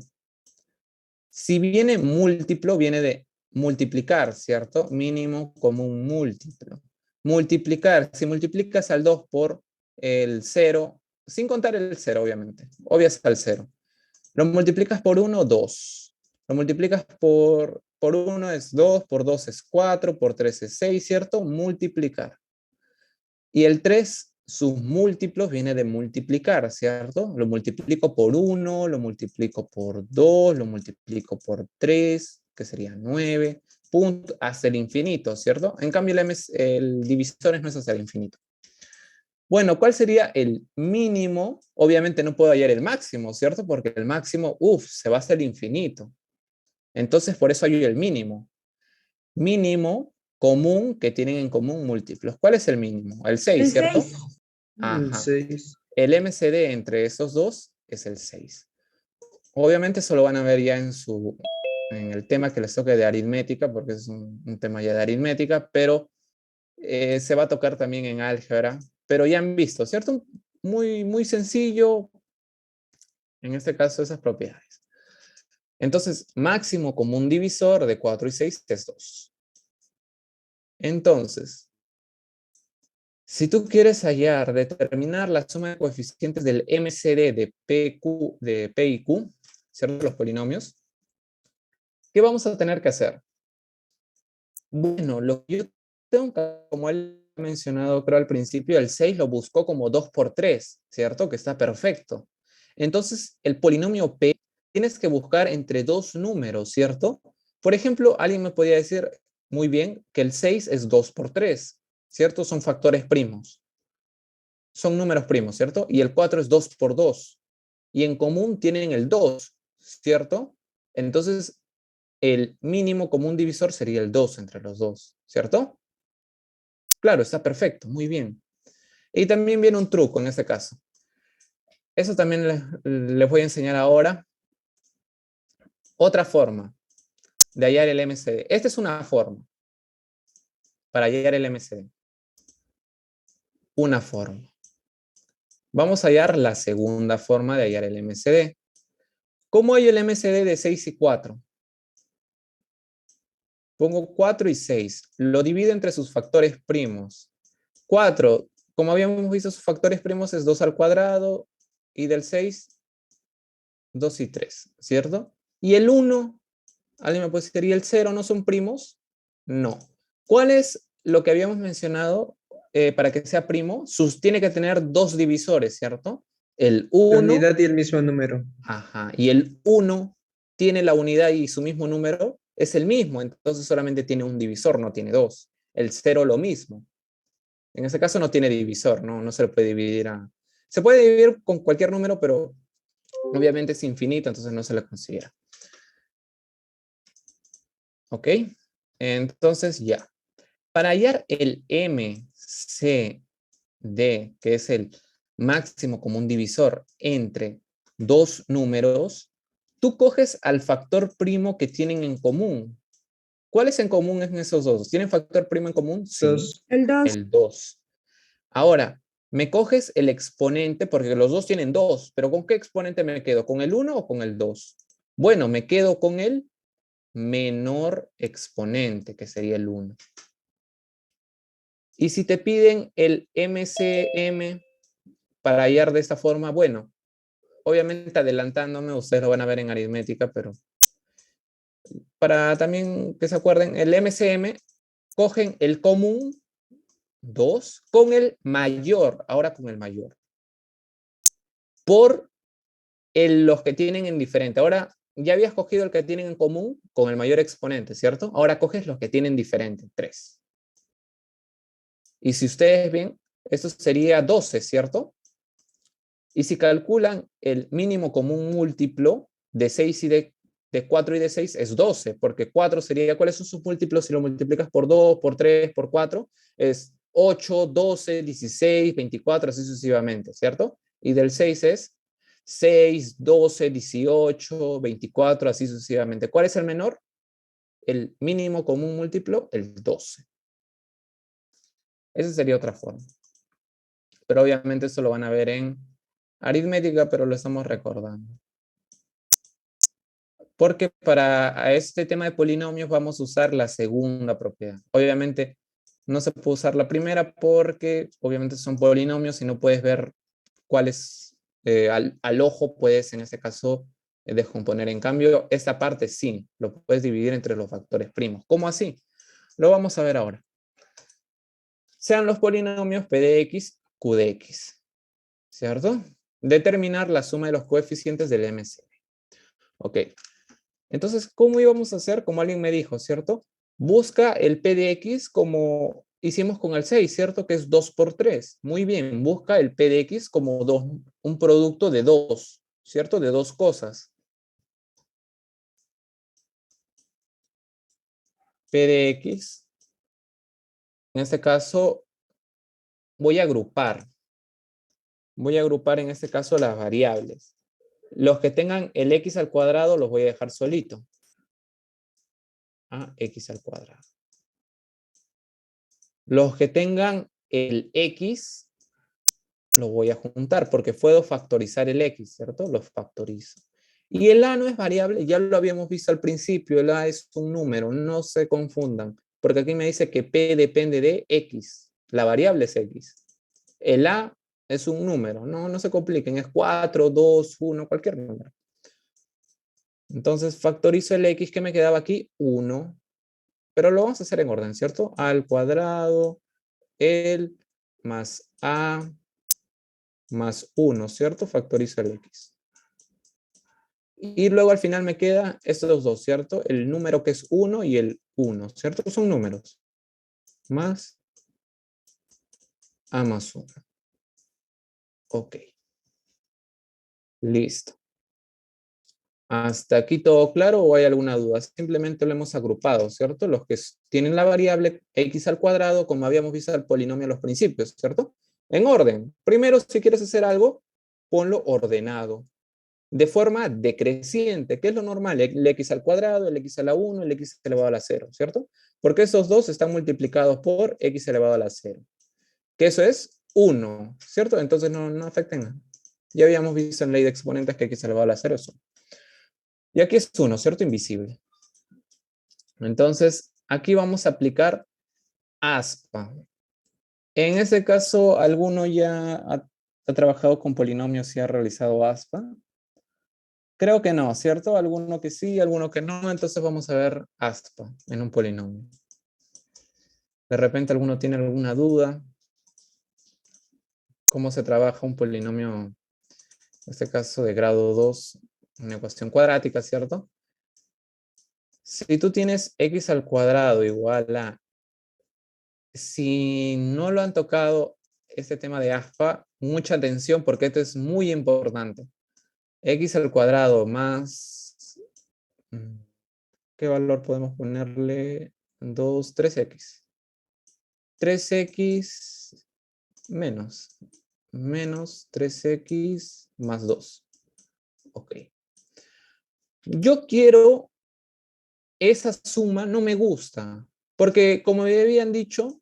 Si viene múltiplo, viene de multiplicar, ¿cierto? Mínimo común múltiplo. Multiplicar, si multiplicas al 2 por el 0, sin contar el 0, obviamente, obvias al 0. Lo multiplicas por 1, 2. Lo multiplicas por 1 es 2, por 2 es 4, por 3 es 6, ¿cierto? Multiplicar. Y el 3, sus múltiplos viene de multiplicar, ¿cierto? Lo multiplico por 1, lo multiplico por 2, lo multiplico por 3, que sería 9, punto, hasta el infinito, ¿cierto? En cambio, el divisor no es hasta el infinito. Bueno, ¿cuál sería el mínimo? Obviamente no puedo hallar el máximo, ¿cierto? Porque el máximo, se va hasta el infinito. Entonces, por eso hay el mínimo. Mínimo común que tienen en común múltiplos. ¿Cuál es el mínimo? El 6, ¿cierto? El 6. El MCD entre esos dos es el 6. Obviamente eso lo van a ver ya en el tema que les toque de aritmética, porque es un tema ya de aritmética, pero se va a tocar también en álgebra, pero ya han visto, ¿cierto? Muy, muy sencillo, en este caso, esas propiedades. Entonces, máximo común divisor de 4 y 6 es 2. Entonces, si tú quieres determinar la suma de coeficientes del MCD de P y Q, ¿cierto? Los polinomios, ¿qué vamos a tener que hacer? Bueno, lo que yo tengo, como él ha mencionado, creo al principio, el 6 lo buscó como 2 por 3, ¿cierto? Que está perfecto. Entonces, el polinomio P tienes que buscar entre dos números, ¿cierto? Por ejemplo, alguien me podría decir muy bien que el 6 es 2 por 3, ¿cierto? Son factores primos. Son números primos, ¿cierto? Y el 4 es 2 por 2. Y en común tienen el 2, ¿cierto? Entonces, el mínimo común divisor sería el 2 entre los dos, ¿cierto? Claro, está perfecto, muy bien. Y también viene un truco en este caso. Eso también les voy a enseñar ahora. Otra forma de hallar el MCD. Esta es una forma para hallar el MCD. Una forma. Vamos a hallar la segunda forma de hallar el MCD. ¿Cómo hallo el MCD de 6 y 4? Pongo 4 y 6. Lo divido entre sus factores primos. 4, como habíamos visto, sus factores primos es 2 al cuadrado. Y del 6, 2 y 3, ¿cierto? Y el 1, ¿alguien me puede decir, ¿y el 0 no son primos? No. ¿Cuál es lo que habíamos mencionado para que sea primo? Tiene que tener dos divisores, ¿cierto? El 1. La unidad y el mismo número. Ajá. Y el 1 tiene la unidad y su mismo número es el mismo, entonces solamente tiene un divisor, no tiene dos. El 0 lo mismo. En este caso no tiene divisor, no se lo puede dividir Se puede dividir con cualquier número, pero obviamente es infinito, entonces no se le considera. ¿Ok? Entonces ya. Para hallar el MCD, que es el máximo común divisor entre dos números, tú coges al factor primo que tienen en común. ¿Cuál es en común en esos dos? ¿Tienen factor primo en común? Sí. 2. El 2. El 2. Ahora, me coges el exponente, porque los dos tienen 2, pero ¿con qué exponente me quedo? ¿Con el 1 o con el 2? Bueno, me quedo con el menor exponente, que sería el 1. Y si te piden el MCM para hallar de esta forma, bueno, obviamente adelantándome, ustedes lo van a ver en aritmética, pero para también que se acuerden, el MCM, cogen el común 2 con el mayor, ahora con el mayor, por los que tienen en diferente. Ahora ya habías cogido el que tienen en común con el mayor exponente, ¿cierto? Ahora coges los que tienen diferente, 3. Y si ustedes ven, esto sería 12, ¿cierto? Y si calculan el mínimo común múltiplo de 6 y de 4 y de 6 es 12, porque 4 sería, ¿cuáles son sus múltiplos? Si lo multiplicas por 2, por 3, por 4, es 8, 12, 16, 24, así sucesivamente, ¿cierto? Y del 6 es 6, 12, 18, 24, así sucesivamente. ¿Cuál es el menor? El mínimo común múltiplo, el 12. Esa sería otra forma. Pero obviamente esto lo van a ver en aritmética, pero lo estamos recordando. Porque para este tema de polinomios vamos a usar la segunda propiedad. Obviamente no se puede usar la primera porque obviamente son polinomios y no puedes ver cuáles al ojo puedes en este caso descomponer. En cambio, esta parte sí, lo puedes dividir entre los factores primos. ¿Cómo así? Lo vamos a ver ahora. Sean los polinomios P de X, Q de X. ¿Cierto? Determinar la suma de los coeficientes del MCD. Ok. Entonces, ¿cómo íbamos a hacer? Como alguien me dijo, ¿cierto? Busca el P de X como hicimos con el 6, ¿cierto? Que es 2 por 3. Muy bien, busca el P de X como un producto de 2, ¿cierto? De dos cosas. P de X. En este caso, voy a agrupar. Voy a agrupar en este caso las variables. Los que tengan el X al cuadrado los voy a dejar solito. A X al cuadrado. Los que tengan el X, los voy a juntar porque puedo factorizar el X, ¿cierto? Los factorizo. Y el A no es variable, ya lo habíamos visto al principio, el A es un número, no se confundan, porque aquí me dice que P depende de X, la variable es X. El A es un número, no se compliquen, es 4, 2, 1, cualquier número. Entonces factorizo el X que me quedaba aquí, 1. Pero lo vamos a hacer en orden, ¿cierto? A al cuadrado, el más A más 1, ¿cierto? Factorizo el X. Y luego al final me queda estos dos, ¿cierto? El número que es 1 y el 1, ¿cierto? Son números. Más A más 1. Ok. Listo. ¿Hasta aquí todo claro o hay alguna duda? Simplemente lo hemos agrupado, ¿cierto? Los que tienen la variable x al cuadrado, como habíamos visto al polinomio a los principios, ¿cierto? En orden. Primero, si quieres hacer algo, ponlo ordenado. De forma decreciente, que es lo normal, el x al cuadrado, el x a la 1, el x elevado a la 0, ¿cierto? Porque esos dos están multiplicados por x elevado a la 0, que eso es 1, ¿cierto? Entonces no afecta en nada. Ya habíamos visto en ley de exponentes que x elevado a la 0 es 1. Y aquí es 1, ¿cierto? Invisible. Entonces, aquí vamos a aplicar aspa. En este caso, ¿alguno ya ha trabajado con polinomios y ha realizado aspa? Creo que no, ¿cierto? Alguno que sí, alguno que no. Entonces vamos a ver aspa en un polinomio. De repente alguno tiene alguna duda. ¿Cómo se trabaja un polinomio, en este caso de grado 2, una ecuación cuadrática, ¿cierto? Si tú tienes x al cuadrado igual a... Si no lo han tocado este tema de aspa, mucha atención porque esto es muy importante. X al cuadrado más, ¿qué valor podemos ponerle? 2, 3x. 3x menos 3x más 2. Ok. Yo quiero esa suma, no me gusta, porque como me habían dicho,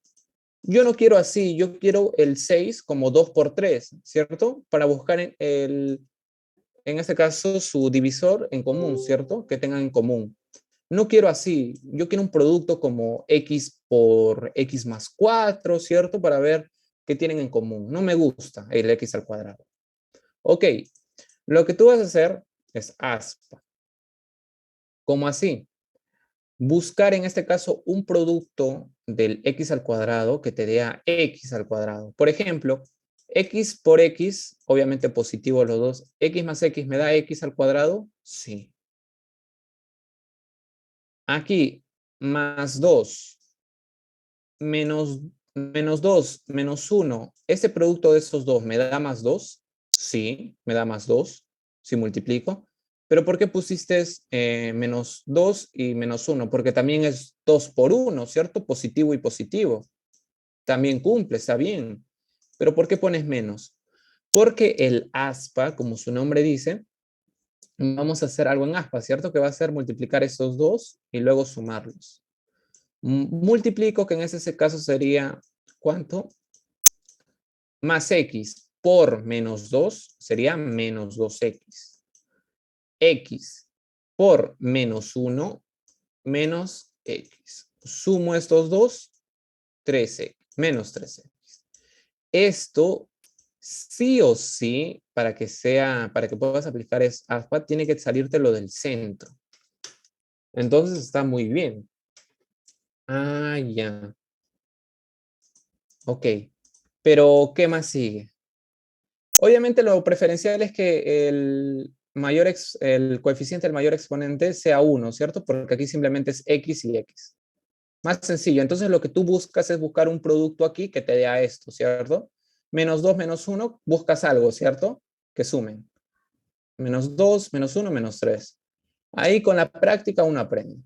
yo no quiero así, yo quiero el 6 como 2 por 3, ¿cierto? Para buscar en este caso su divisor en común, ¿cierto? Que tengan en común. No quiero así, yo quiero un producto como x por x más 4, ¿cierto? Para ver qué tienen en común. No me gusta el x al cuadrado. Ok, lo que tú vas a hacer es aspa. ¿Cómo así? Buscar en este caso un producto del x al cuadrado que te dé a x al cuadrado. Por ejemplo, x por x, obviamente positivo los dos. X más x me da x al cuadrado, sí. Aquí, más 2, menos 2, menos 1. ¿Ese producto de esos dos me da más 2? Sí, me da más 2, si multiplico. ¿Pero por qué pusiste menos 2 y menos 1? Porque también es 2 por 1, ¿cierto? Positivo y positivo. También cumple, está bien. ¿Pero por qué pones menos? Porque el aspa, como su nombre dice, vamos a hacer algo en aspa, ¿cierto? Que va a ser multiplicar esos dos y luego sumarlos. Multiplico, que en ese caso sería, ¿cuánto? Más x por menos 2 sería menos 2x. X por menos 1 menos x. Sumo estos dos, 3x, menos 3x. Esto sí o sí, para que puedas aplicar aspa, tiene que salirte lo del centro. Entonces está muy bien. Ah, ya. Ok. Pero, ¿qué más sigue? Obviamente lo preferencial es que el coeficiente del mayor exponente sea 1, ¿cierto? Porque aquí simplemente es x y x. Más sencillo. Entonces lo que tú buscas es buscar un producto aquí que te dé a esto, ¿cierto? Menos 2, menos 1, buscas algo, ¿cierto? Que sumen. Menos 2, menos 1, menos 3. Ahí con la práctica uno aprende.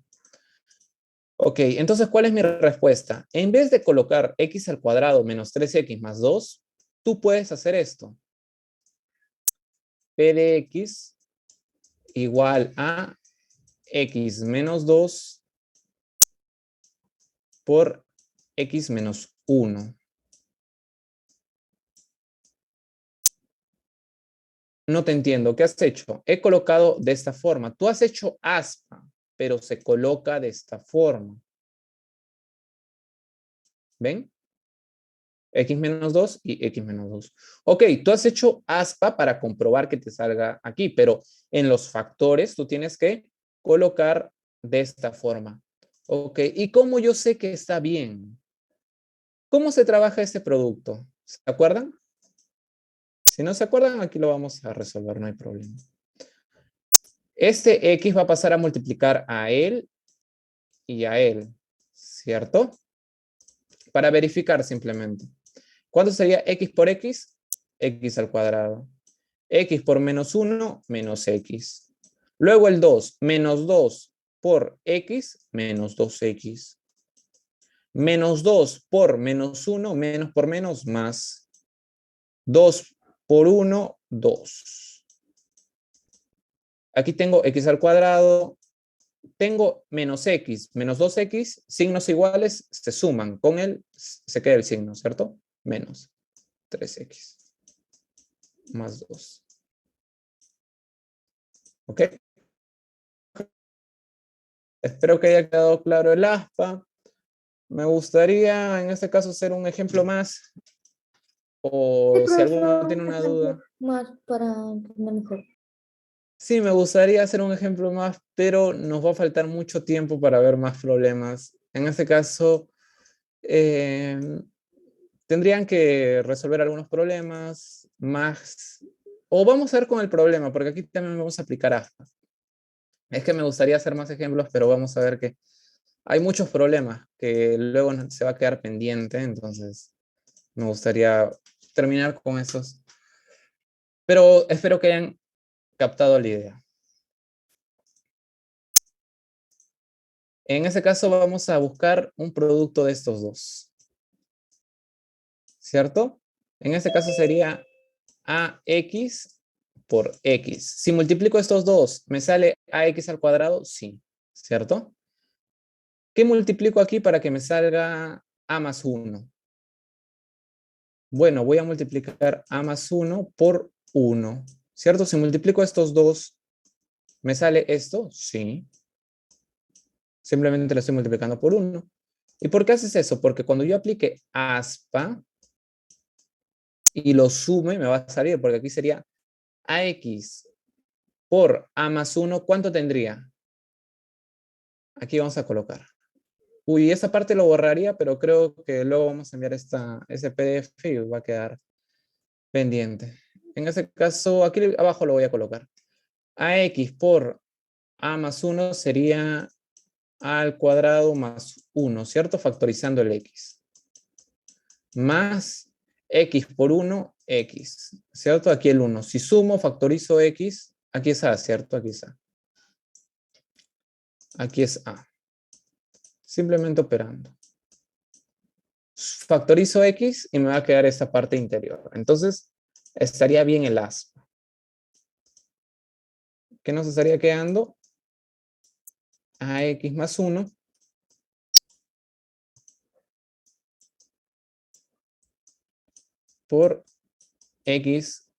Ok, entonces, ¿cuál es mi respuesta? En vez de colocar x al cuadrado menos 3x más 2, tú puedes hacer esto. P de x igual a x menos 2 por x menos 1. No te entiendo. ¿Qué has hecho? He colocado de esta forma. Tú has hecho aspa, pero se coloca de esta forma. ¿Ven? X menos 2 y X menos 2. Ok, tú has hecho aspa para comprobar que te salga aquí, pero en los factores tú tienes que colocar de esta forma. Ok, ¿y cómo yo sé que está bien? ¿Cómo se trabaja este producto? ¿Se acuerdan? Si no se acuerdan, aquí lo vamos a resolver, no hay problema. Este X va a pasar a multiplicar a él y a él, ¿cierto? Para verificar simplemente. ¿Cuánto sería X por X? X al cuadrado. X por menos 1, menos X. Luego el 2, menos 2 por X, menos 2X. Menos 2 por menos 1, menos por menos, más 2 por 1, 2. Aquí tengo X al cuadrado. Tengo menos X, menos 2X, signos iguales se suman. Con él se queda el signo, ¿cierto? Menos 3X más 2. ¿Ok? Espero que haya quedado claro el aspa. Me gustaría en este caso hacer un ejemplo más. O si alguno tiene una duda. Más para entender mejor. Sí, me gustaría hacer un ejemplo más, pero nos va a faltar mucho tiempo para ver más problemas. En este caso, tendrían que resolver algunos problemas más. O vamos a ver con el problema, porque aquí también vamos a aplicar aspa. Es que me gustaría hacer más ejemplos, pero vamos a ver que hay muchos problemas que luego se va a quedar pendiente, entonces me gustaría terminar con esos Pero espero que hayan captado la idea. En ese caso vamos a buscar un producto de estos dos. ¿Cierto? En este caso sería AX por X. Si multiplico estos dos, ¿me sale AX al cuadrado? Sí. ¿Cierto? ¿Qué multiplico aquí para que me salga A más 1? Bueno, voy a multiplicar A más 1 por 1. ¿Cierto? Si multiplico estos dos, ¿me sale esto? Sí. Simplemente lo estoy multiplicando por 1. ¿Y por qué haces eso? Porque cuando yo aplique aspa y lo sume, me va a salir, porque aquí sería AX por A más 1, ¿cuánto tendría? Aquí vamos a colocar. Uy, esa parte lo borraría, pero creo que luego vamos a enviar ese PDF y va a quedar pendiente. En ese caso, aquí abajo lo voy a colocar. AX por A más 1 sería A al cuadrado más 1, ¿cierto? Factorizando el X. Más X por 1, X, ¿cierto? Aquí el 1. Si sumo, factorizo X, aquí es A, ¿cierto? Aquí es A. Aquí es A. Simplemente operando. Factorizo X y me va a quedar esta parte interior. Entonces, estaría bien el aspa. ¿Qué nos estaría quedando? AX más 1 por X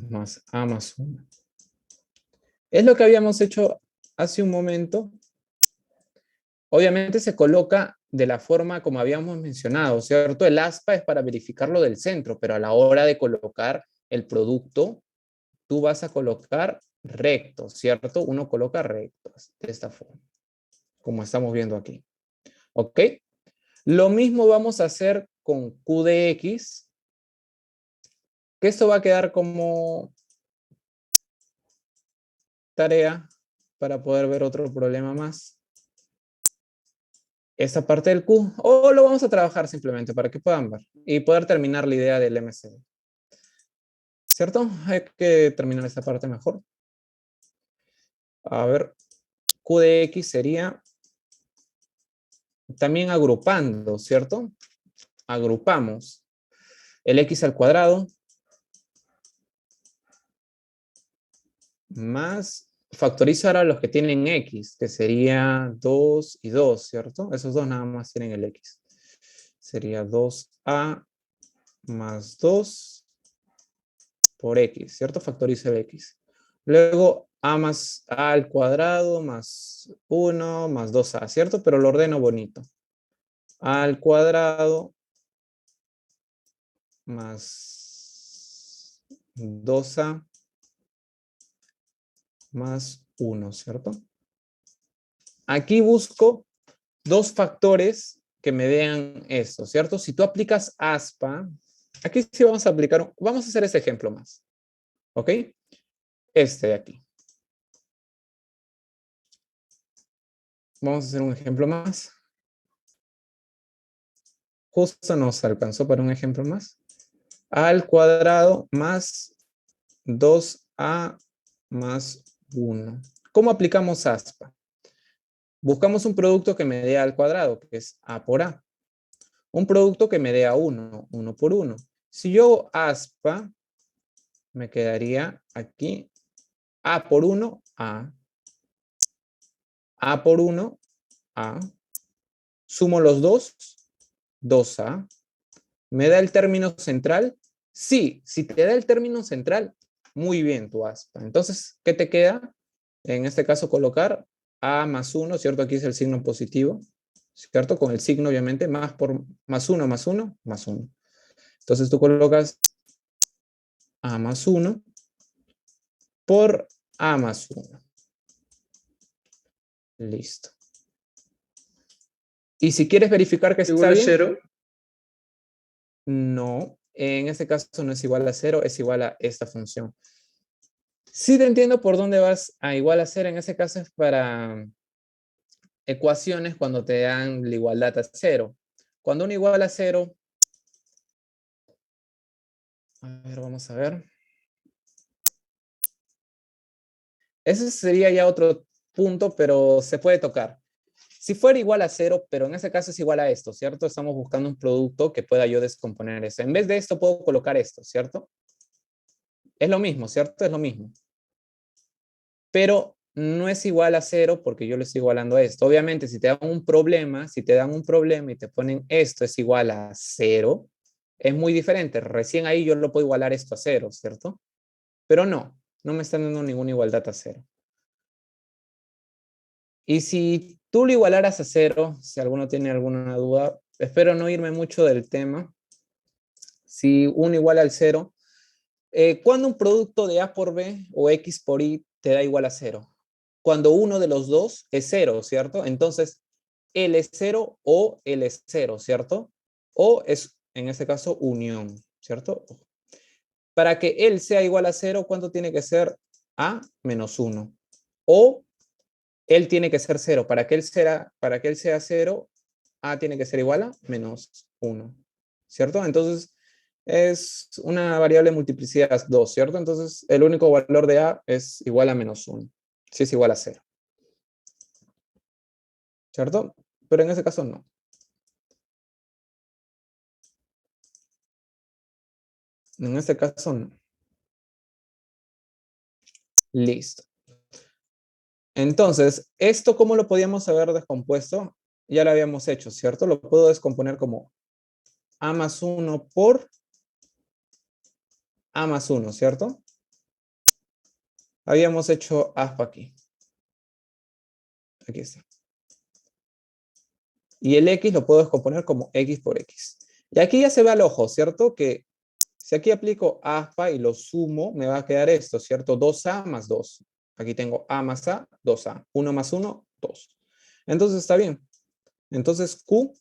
más A más 1. Es lo que habíamos hecho hace un momento. Obviamente se coloca de la forma como habíamos mencionado, ¿cierto? El aspa es para verificarlo del centro, pero a la hora de colocar el producto, tú vas a colocar recto, ¿cierto? Uno coloca rectos de esta forma, como estamos viendo aquí. ¿Ok? Lo mismo vamos a hacer con Q de X, que esto va a quedar como tarea para poder ver otro problema más. Esa parte del Q, o lo vamos a trabajar simplemente para que puedan ver y poder terminar la idea del MCD. ¿Cierto? Hay que terminar esta parte mejor. A ver, Q de X sería también agrupando, ¿cierto? Agrupamos el X al cuadrado más, factorizo ahora los que tienen X, que sería 2 y 2, ¿cierto? Esos dos nada más tienen el X. Sería 2A más 2 por X, ¿cierto? Factorizo el X. Luego A más A al cuadrado más 1 más 2A, ¿cierto? Pero lo ordeno bonito. A al cuadrado más 2A más 1, ¿cierto? Aquí busco dos factores que me den esto, ¿cierto? Si tú aplicas aspa, aquí sí vamos a aplicar, vamos a hacer ese ejemplo más, ¿ok? Este de aquí. Vamos a hacer un ejemplo más. Justo nos alcanzó para un ejemplo más. A al cuadrado más 2A más 1. ¿Cómo aplicamos aspa? Buscamos un producto que me dé A al cuadrado, que es A por A. Un producto que me dé a 1, 1 por 1. Si yo aspa, me quedaría aquí A por 1, A. A por 1, A. Sumo los dos, 2A. ¿Me da el término central? Sí, si te da el término central, muy bien tu aspa. Entonces, ¿qué te queda? En este caso, colocar A más 1, ¿cierto? Aquí es el signo positivo, ¿cierto? Con el signo, obviamente, más por más 1, más 1, más 1. Entonces, tú colocas A más 1 por A más 1. Listo. Y si quieres verificar que está ¿Igual a bien, 0? no, en este caso no es igual a 0, es igual a esta función. Sí te entiendo por dónde vas a igual a 0, en ese caso es para ecuaciones cuando te dan la igualdad a 0. Cuando uno igual a 0, A ver, vamos a ver. Ese sería ya otro punto, pero se puede tocar. Si fuera igual a 0, pero en ese caso es igual a esto, ¿cierto? Estamos buscando un producto que pueda yo descomponer eso. En vez de esto puedo colocar esto, ¿cierto? Es lo mismo, ¿cierto? Es lo mismo. Pero no es igual a 0 porque yo lo estoy igualando a esto. Obviamente, si te dan un problema, y te ponen esto es igual a 0, es muy diferente. Recién ahí yo lo puedo igualar esto a 0, ¿cierto? Pero no me están dando ninguna igualdad a 0. Y si tú lo igualaras a 0, si alguno tiene alguna duda, espero no irme mucho del tema. Si 1 igual al 0, ¿cuándo un producto de A por B o X por Y te da igual a 0? Cuando uno de los dos es 0, ¿cierto? Entonces, L es 0 o L es 0, ¿cierto? O es, en este caso, unión, ¿cierto? Para que L sea igual a 0, ¿cuánto tiene que ser A menos 1? O L tiene que ser 0. Para que él sea 0, A tiene que ser igual a menos 1, ¿cierto? Entonces, es una variable de multiplicidad 2, ¿cierto? Entonces, el único valor de A es igual a menos 1, si es igual a 0, ¿cierto? Pero en ese caso no. En este caso no. Listo. Entonces, ¿esto cómo lo podíamos haber descompuesto? Ya lo habíamos hecho, ¿cierto? Lo puedo descomponer como A más 1 por A más 1, ¿cierto? Habíamos hecho aspa aquí. Aquí está. Y el X lo puedo descomponer como X por X. Y aquí ya se ve al ojo, ¿cierto? Que si aquí aplico aspa y lo sumo, me va a quedar esto, ¿cierto? 2A más 2. Aquí tengo A más A, 2A. 1 más 1, 2. Entonces está bien. Entonces Q,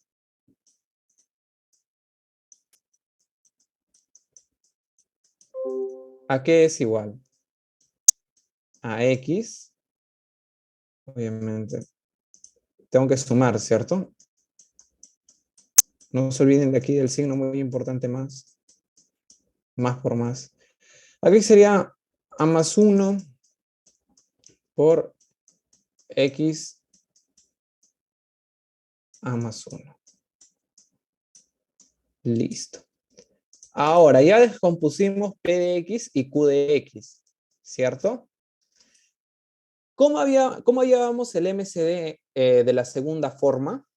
¿a qué es igual? A X. Obviamente. Tengo que sumar, ¿cierto? No se olviden de aquí del signo muy importante más. Más por más. Aquí sería A más 1 por X A más 1. Listo. Ahora, ya descompusimos P de X y Q de X, ¿cierto? ¿Cómo hallábamos el MCD de la segunda forma?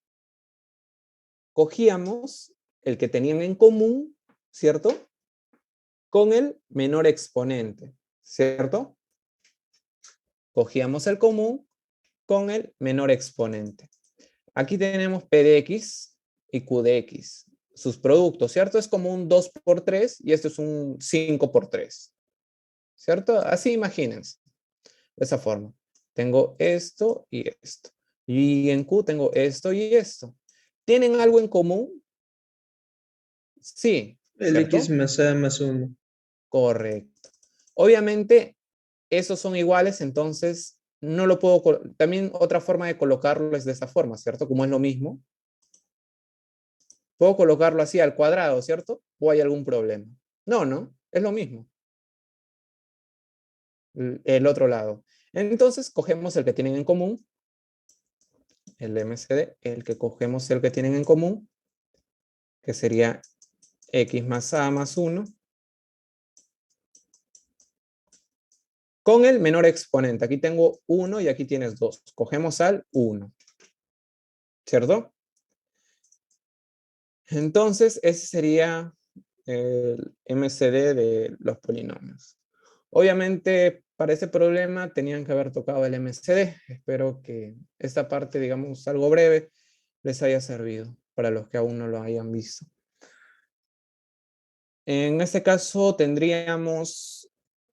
Cogíamos el que tenían en común, ¿cierto? Con el menor exponente, ¿cierto? Cogíamos el común con el menor exponente. Aquí tenemos P de X y Q de X. Sus productos, ¿cierto? Es como un 2 por 3 y esto es un 5 por 3, ¿cierto? Así imagínense, de esa forma. Tengo esto y esto. Y en Q tengo esto y esto. ¿Tienen algo en común? Sí, El X ¿cierto? más A más 1. Correcto. Obviamente, esos son iguales, entonces no lo puedo... También otra forma de colocarlo es de esta forma, ¿cierto? Como es lo mismo. Puedo colocarlo así al cuadrado, ¿cierto? ¿O hay algún problema? No, es lo mismo. El otro lado. Entonces, cogemos el que tienen en común, el MCD, el que cogemos el que tienen en común, que sería X más A más 1, con el menor exponente. Aquí tengo 1 y aquí tienes 2. Cogemos al 1, ¿cierto? Entonces, ese sería el MCD de los polinomios. Obviamente, para ese problema tenían que haber tocado el MCD. Espero que esta parte, digamos, algo breve, les haya servido para los que aún no lo hayan visto. En este caso, tendríamos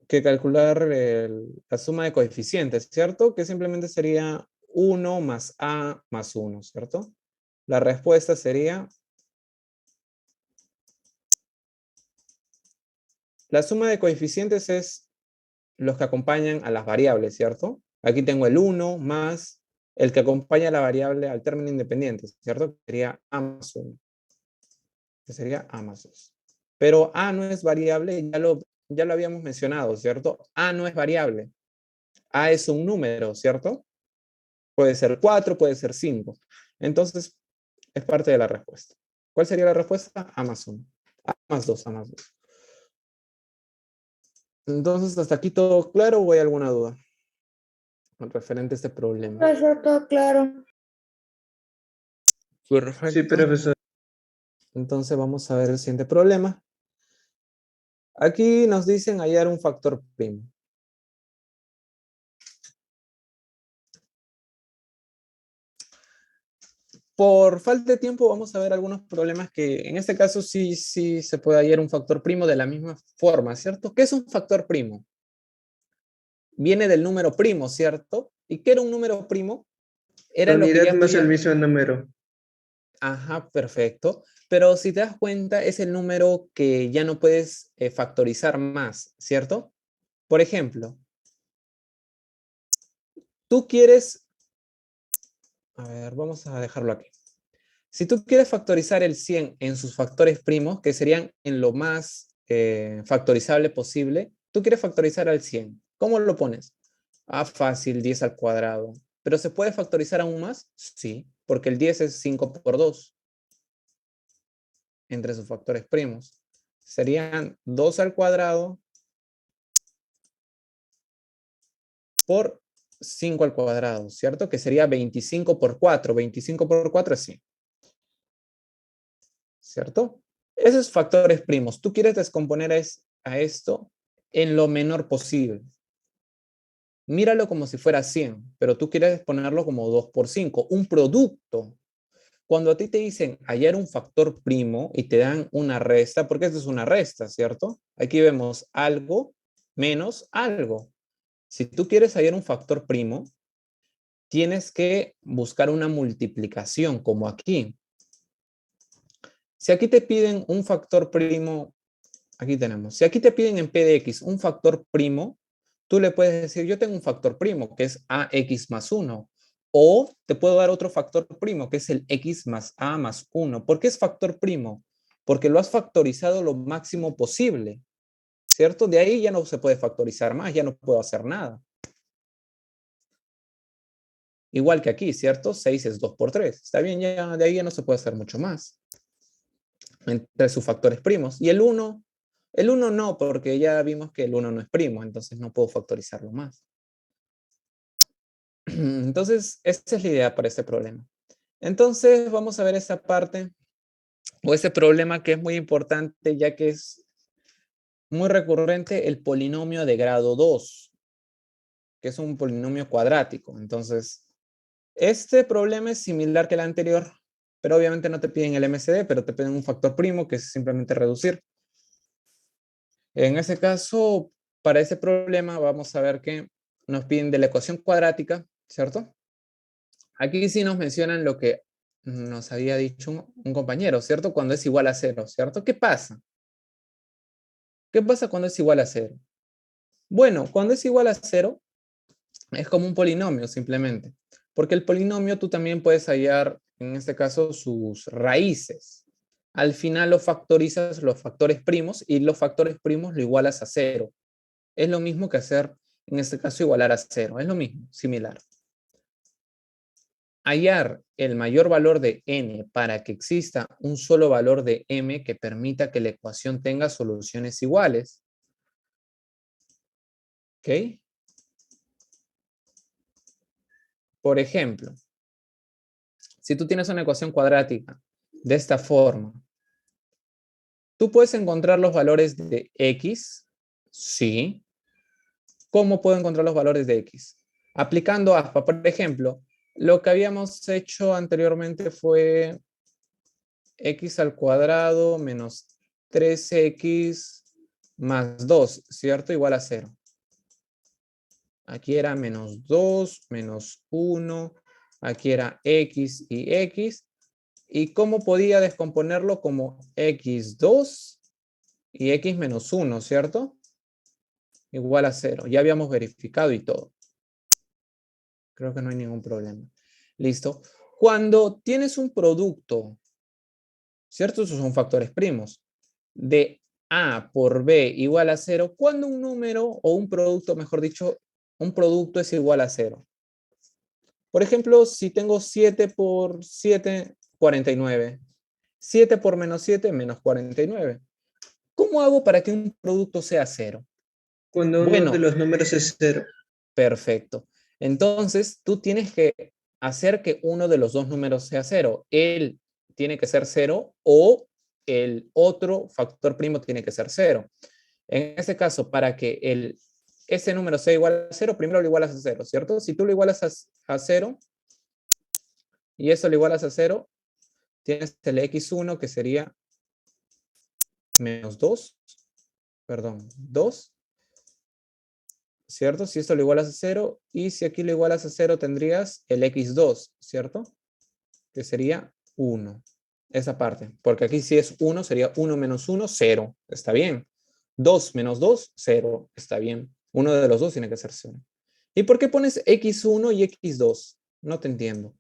que calcular la suma de coeficientes, ¿cierto? Que simplemente sería 1 más A más 1, ¿cierto? La respuesta sería... La suma de coeficientes es los que acompañan a las variables, ¿cierto? Aquí tengo el 1 más el que acompaña a la variable al término independiente, ¿cierto? Sería A más 1. Que sería A más 2. Pero A no es variable, ya lo habíamos mencionado, ¿cierto? A no es variable. A es un número, ¿cierto? Puede ser 4, puede ser 5. Entonces, es parte de la respuesta. ¿Cuál sería la respuesta? A más 1. A más 2, A más 2. Entonces, ¿hasta aquí todo claro o hay alguna duda con referente a este problema? Profesor, todo claro. Perfecto. Sí, profesor. Entonces, vamos a ver el siguiente problema. Aquí nos dicen hallar un factor primo. Por falta de tiempo vamos a ver algunos problemas que en este caso sí se puede hallar un factor primo de la misma forma, ¿cierto? ¿Qué es un factor primo? Viene del número primo, ¿cierto? ¿Y qué era un número primo? Era La lo que unidad ya tú más el ya... mismo número. Ajá, perfecto. Pero si te das cuenta, es el número que ya no puedes factorizar más, ¿cierto? Por ejemplo, tú quieres... A ver, vamos a dejarlo aquí. Si tú quieres factorizar el 100 en sus factores primos, que serían en lo más factorizable posible, tú quieres factorizar al 100. ¿Cómo lo pones? Ah, fácil, 10 al cuadrado. ¿Pero se puede factorizar aún más? Sí, porque el 10 es 5 por 2 entre sus factores primos. Serían 2 al cuadrado por 5 al cuadrado, ¿cierto? Que sería 25 por 4. 25 por 4 es 100. ¿Cierto? Esos factores primos, tú quieres descomponer a esto en lo menor posible. Míralo como si fuera 100, pero tú quieres ponerlo como 2 por 5, un producto. Cuando a ti te dicen hallar un factor primo y te dan una resta, porque esto es una resta, ¿cierto? Aquí vemos algo menos algo. Si tú quieres hallar un factor primo, tienes que buscar una multiplicación, como aquí. Si aquí te piden un factor primo, aquí tenemos, si aquí te piden en P de X un factor primo, tú le puedes decir, yo tengo un factor primo, que es AX más 1. O te puedo dar otro factor primo, que es el X más A más 1. ¿Por qué es factor primo? Porque lo has factorizado lo máximo posible, ¿cierto? De ahí ya no se puede factorizar más, ya no puedo hacer nada. Igual que aquí, ¿cierto? 6 es 2 por 3. Está bien, ya de ahí ya no se puede hacer mucho más entre sus factores primos. Y el 1 no, porque ya vimos que el 1 no es primo, entonces no puedo factorizarlo más. Entonces, esta es la idea para este problema. Entonces, vamos a ver esta parte o ese problema que es muy importante, ya que es muy recurrente, el polinomio de grado 2, que es un polinomio cuadrático. Entonces, este problema es similar que el anterior, pero obviamente no te piden el MCD, pero te piden un factor primo, que es simplemente reducir. En ese caso, para ese problema, vamos a ver que nos piden de la ecuación cuadrática, ¿cierto? Aquí sí nos mencionan lo que nos había dicho un compañero, ¿cierto? Cuando es igual a 0, ¿cierto? ¿Qué pasa? ¿Qué pasa cuando es igual a 0? Bueno, cuando es igual a 0, es como un polinomio simplemente. Porque el polinomio tú también puedes hallar, en este caso, sus raíces. Al final lo factorizas los factores primos y los factores primos lo igualas a 0. Es lo mismo que hacer, en este caso, igualar a 0. Es lo mismo, similar. Hallar el mayor valor de n para que exista un solo valor de m que permita que la ecuación tenga soluciones iguales. ¿Ok? Por ejemplo, si tú tienes una ecuación cuadrática de esta forma, ¿tú puedes encontrar los valores de x? Sí. ¿Cómo puedo encontrar los valores de x? Aplicando ASPA, por ejemplo, lo que habíamos hecho anteriormente fue x al cuadrado menos 3x más 2, ¿cierto? Igual a 0. Aquí era menos 2, menos 1, aquí era x y x. ¿Y cómo podía descomponerlo? Como x2 y x menos 1, ¿cierto? Igual a 0. Ya habíamos verificado y todo. Creo que no hay ningún problema. Listo. Cuando tienes un producto, ¿cierto? Esos son factores primos. De A por B igual a 0, cuando un número o un producto, mejor dicho, un producto es igual a 0. Por ejemplo, si tengo 7 por 7, 49. 7 por menos 7, menos 49. ¿Cómo hago para que un producto sea 0? Cuando uno de Bueno, los números es 0. perfecto. Entonces, tú tienes que hacer que uno de los dos números sea 0. Él tiene que ser 0 o el otro factor primo tiene que ser 0. En este caso, para que ese número sea igual a 0, primero lo igualas a 0, ¿cierto? Si tú lo igualas a 0 y eso lo igualas a 0, tienes el x1 que sería menos 2, perdón, 2, ¿cierto? Si esto lo igualas a 0, y si aquí lo igualas a 0 tendrías el x2, ¿cierto? Que sería 1, esa parte, porque aquí si es 1 sería 1 menos 1, 0, está bien. 2 menos 2, 0, está bien. Uno de los dos tiene que ser 0. ¿Y por qué pones x1 y x2? No te entiendo.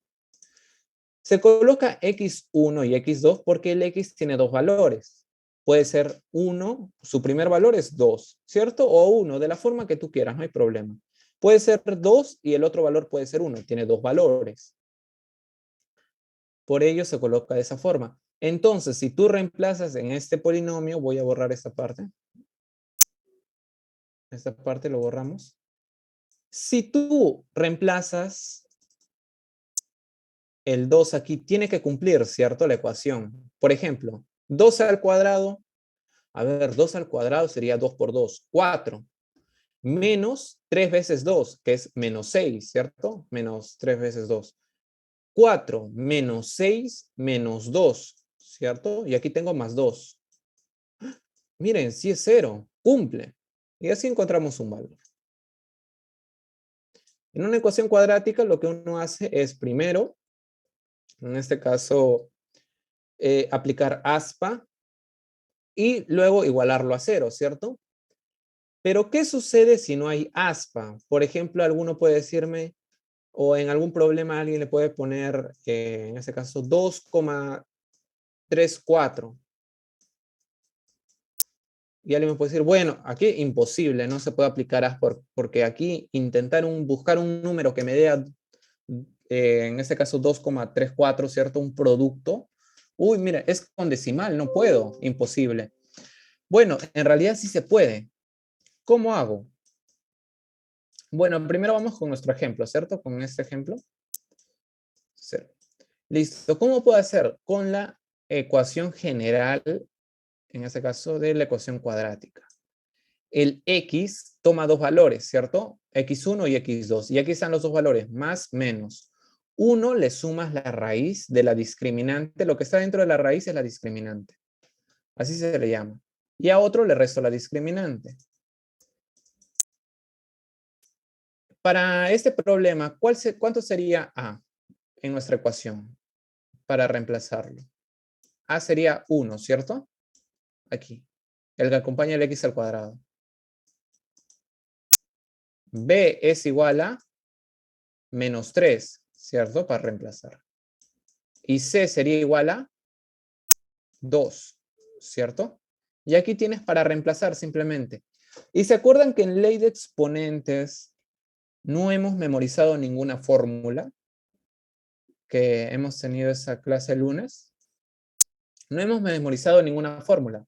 Se coloca x1 y x2 porque el x tiene dos valores. Puede ser 1, su primer valor es 2, ¿cierto? O 1, de la forma que tú quieras, no hay problema. Puede ser 2 y el otro valor puede ser 1, tiene dos valores. Por ello se coloca de esa forma. Entonces, si tú reemplazas en este polinomio, voy a borrar esta parte. Esta parte lo borramos. Si tú reemplazas el 2 aquí, tiene que cumplir, ¿cierto? La ecuación. Por ejemplo, 2 al cuadrado. A ver, 2 al cuadrado sería 2 por 2, 4. Menos 3 veces 2, que es menos 6, ¿cierto? Menos 3 veces 2. 4 menos 6 menos 2, ¿cierto? Y aquí tengo más 2. Miren, sí es 0, cumple. Y así encontramos un valor. En una ecuación cuadrática lo que uno hace es primero, en este caso, aplicar aspa y luego igualarlo a 0, ¿cierto? Pero ¿qué sucede si no hay aspa? Por ejemplo, alguno puede decirme, o en algún problema alguien le puede poner, en este caso, 2,34. Y alguien me puede decir, bueno, aquí imposible, no se puede aplicar aspa porque aquí intentar buscar un número que me dé, en este caso, 2,34, ¿cierto? Un producto. Uy, mira, es con decimal, no puedo, imposible. Bueno, en realidad sí se puede. ¿Cómo hago? Bueno, primero vamos con nuestro ejemplo, ¿cierto? Con este ejemplo. 0. Listo. ¿Cómo puedo hacer? Con la ecuación general, en este caso de la ecuación cuadrática. El x toma dos valores, ¿cierto? x1 y x2. Y aquí están los dos valores, más, menos. Uno le sumas la raíz de la discriminante. Lo que está dentro de la raíz es la discriminante. Así se le llama. Y a otro le resto la discriminante. Para este problema, ¿cuánto sería a en nuestra ecuación para reemplazarlo? A sería 1, ¿cierto? Aquí. El que acompaña el x al cuadrado. B es igual a menos 3, ¿cierto? Para reemplazar. Y C sería igual a 2, ¿cierto? Y aquí tienes para reemplazar simplemente. Y se acuerdan que en ley de exponentes no hemos memorizado ninguna fórmula, que hemos tenido esa clase el lunes. No hemos memorizado ninguna fórmula.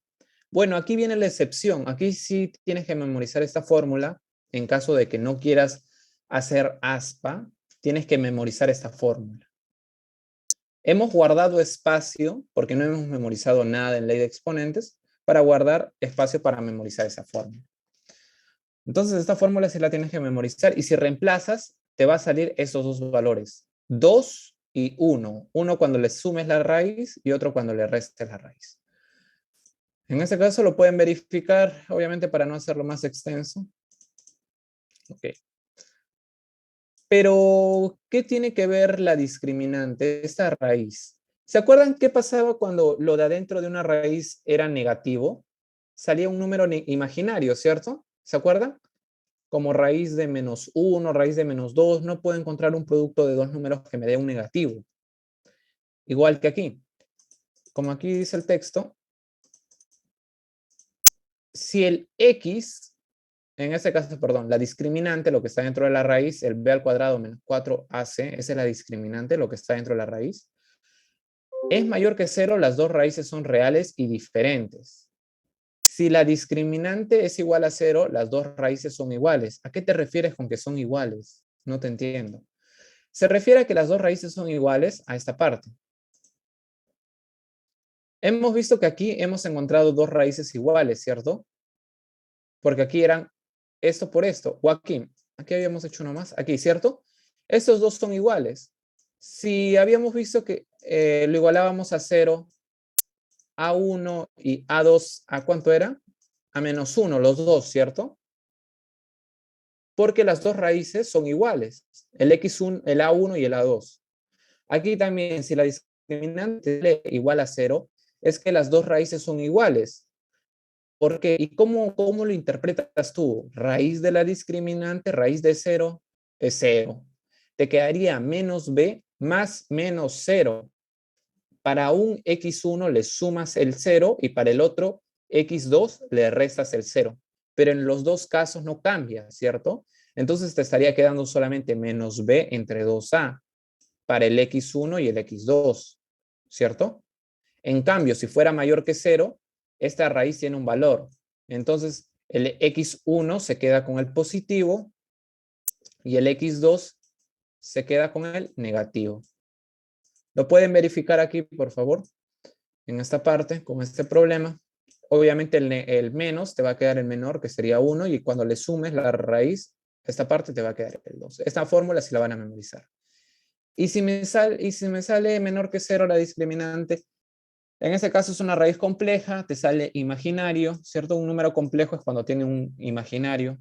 Bueno, aquí viene la excepción. Aquí sí tienes que memorizar esta fórmula. En caso de que no quieras hacer aspa, tienes que memorizar esta fórmula. Hemos guardado espacio, porque no hemos memorizado nada en ley de exponentes, para guardar espacio para memorizar esa fórmula. Entonces, esta fórmula sí la tienes que memorizar. Y si reemplazas, te va a salir esos dos valores. 2 y 1. Uno cuando le sumes la raíz y otro cuando le restes la raíz. En este caso lo pueden verificar, obviamente para no hacerlo más extenso. Ok. Pero, ¿qué tiene que ver la discriminante, esta raíz? ¿Se acuerdan qué pasaba cuando lo de adentro de una raíz era negativo? Salía un número imaginario, ¿cierto? ¿Se acuerdan? Como raíz de menos 1, raíz de menos 2, no puedo encontrar un producto de dos números que me dé un negativo. Igual que aquí. Como aquí dice el texto, si el x, en este caso, perdón, la discriminante, lo que está dentro de la raíz, el b al cuadrado menos 4ac, esa es la discriminante, lo que está dentro de la raíz, es mayor que 0, las dos raíces son reales y diferentes. Si la discriminante es igual a 0, las dos raíces son iguales. ¿A qué te refieres con que son iguales? No te entiendo. Se refiere a que las dos raíces son iguales a esta parte. Hemos visto que aquí hemos encontrado dos raíces iguales, ¿cierto? Porque aquí eran esto por esto. O aquí habíamos hecho uno más. Aquí, ¿cierto? Estos dos son iguales. Si habíamos visto que lo igualábamos a 0, A1 y A2, ¿a cuánto era? A menos 1, los dos, ¿cierto? Porque las dos raíces son iguales. El X1, el A1 y el A2. Aquí también, si la discriminante es igual a 0, es que las dos raíces son iguales. ¿Por qué? ¿Y cómo lo interpretas tú? Raíz de la discriminante, raíz de 0, es 0. Te quedaría menos b más menos 0. Para un x1 le sumas el 0 y para el otro x2 le restas el 0. Pero en los dos casos no cambia, ¿cierto? Entonces te estaría quedando solamente menos b entre 2a para el x1 y el x2, ¿cierto? En cambio, si fuera mayor que 0, esta raíz tiene un valor. Entonces, el x1 se queda con el positivo y el x2 se queda con el negativo. ¿Lo pueden verificar aquí, por favor? En esta parte, con este problema. Obviamente el menos te va a quedar el menor, que sería 1, y cuando le sumes la raíz, esta parte te va a quedar el 2. Esta fórmula sí la van a memorizar. Y si me sale menor que 0 la discriminante, en este caso es una raíz compleja, te sale imaginario, ¿cierto? Un número complejo es cuando tiene un imaginario,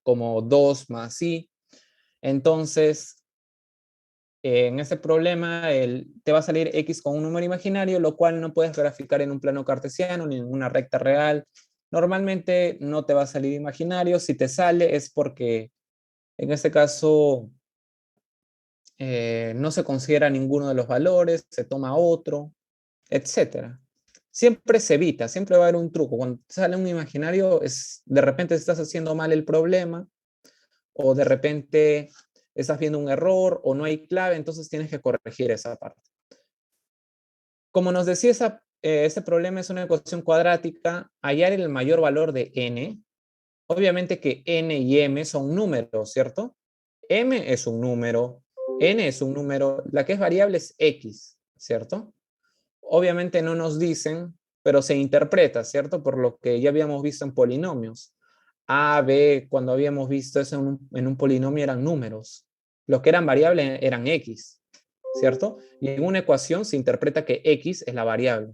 como 2 más i. Entonces, en este problema te va a salir x con un número imaginario, lo cual no puedes graficar en un plano cartesiano ni en una recta real. Normalmente no te va a salir imaginario. Si te sale es porque, en este caso, no se considera ninguno de los valores, se toma otro, etcétera. Siempre se evita, siempre va a haber un truco. Cuando te sale un imaginario, de repente estás haciendo mal el problema, o de repente estás viendo un error, o no hay clave, entonces tienes que corregir esa parte. Como nos decía, este problema es una ecuación cuadrática, hallar el mayor valor de n. Obviamente que n y m son números, ¿cierto? M es un número, n es un número, la que es variable es x, ¿cierto? Obviamente no nos dicen, pero se interpreta, ¿cierto? Por lo que ya habíamos visto en polinomios. A, B, cuando habíamos visto eso en un polinomio eran números. Los que eran variables eran x, ¿cierto? Y en una ecuación se interpreta que x es la variable.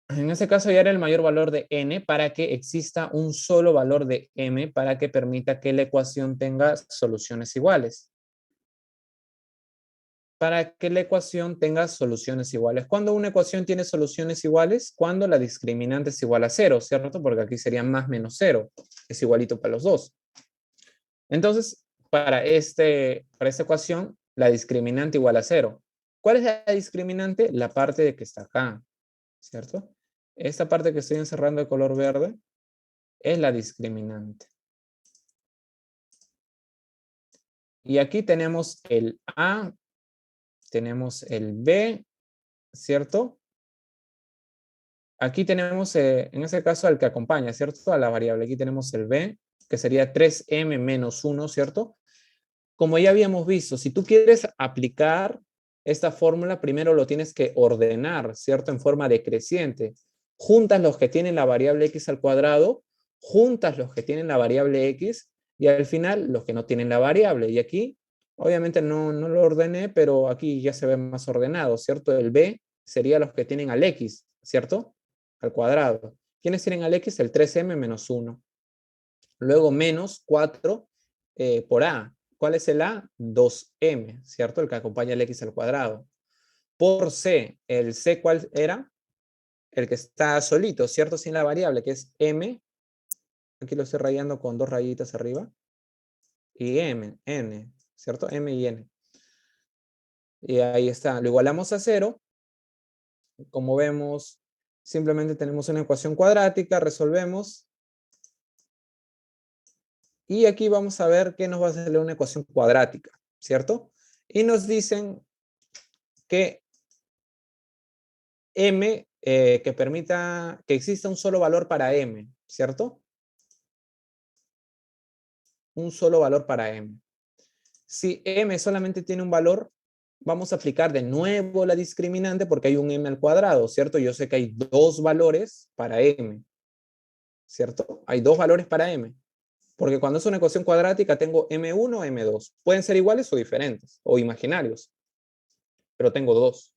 En ese caso ya era el mayor valor de n para que exista un solo valor de m para que permita que la ecuación tenga soluciones iguales. Para que la ecuación tenga soluciones iguales. ¿Cuándo una ecuación tiene soluciones iguales? Cuando la discriminante es igual a 0, ¿cierto? Porque aquí sería más menos 0. Es igualito para los dos. Entonces, para esta ecuación, la discriminante igual a 0. ¿Cuál es la discriminante? La parte de que está acá, ¿cierto? Esta parte que estoy encerrando de color verde es la discriminante. Y aquí tenemos el A, tenemos el B, ¿cierto? Aquí tenemos, en ese caso, al que acompaña, ¿cierto? A la variable. Aquí tenemos el B, que sería 3m menos 1, ¿cierto? Como ya habíamos visto, si tú quieres aplicar esta fórmula, primero lo tienes que ordenar, ¿cierto? En forma decreciente. Juntas los que tienen la variable x al cuadrado, juntas los que tienen la variable x, y al final los que no tienen la variable. Y aquí, obviamente no lo ordené, pero aquí ya se ve más ordenado, ¿cierto? El b sería los que tienen al x, ¿cierto? Al cuadrado. ¿Quiénes tienen al x? El 3m menos 1. Luego menos 4 por a. ¿Cuál es el a? 2m, ¿cierto? El que acompaña el x al cuadrado. Por c. ¿El c cuál era? El que está solito, ¿cierto? Sin la variable, que es m. Aquí lo estoy rayando con dos rayitas arriba. Y n, ¿cierto? M y n. Y ahí está. Lo igualamos a 0. Como vemos, Simplemente tenemos una ecuación cuadrática, resolvemos. Y aquí vamos a ver qué nos va a salir una ecuación cuadrática, ¿cierto? Y nos dicen que m, que permita que exista un solo valor para m, ¿cierto? Un solo valor para m. Si m solamente tiene un valor, vamos a aplicar de nuevo la discriminante porque hay un m al cuadrado, ¿cierto? Yo sé que hay dos valores para m, ¿cierto? Hay dos valores para m. Porque cuando es una ecuación cuadrática tengo m1, m2. Pueden ser iguales o diferentes, o imaginarios, pero tengo dos.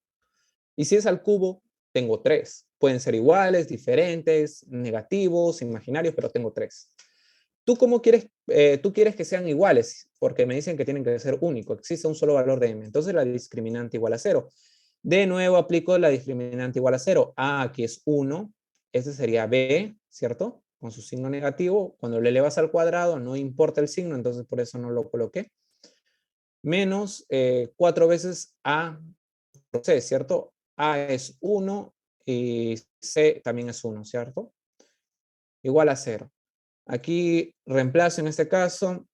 Y si es al cubo, tengo tres. Pueden ser iguales, diferentes, negativos, imaginarios, pero tengo tres. ¿Tú cómo quieres? Tú quieres que sean iguales, porque me dicen que tienen que ser únicos. Existe un solo valor de m. Entonces la discriminante igual a 0. De nuevo aplico la discriminante igual a 0. A aquí es 1. Este sería b, ¿cierto? Con su signo negativo. Cuando le elevas al cuadrado no importa el signo, entonces por eso no lo coloqué. Menos 4 veces a por c, ¿cierto? A es 1 y c también es 1, ¿cierto? Igual a 0. Aquí reemplazo en este caso,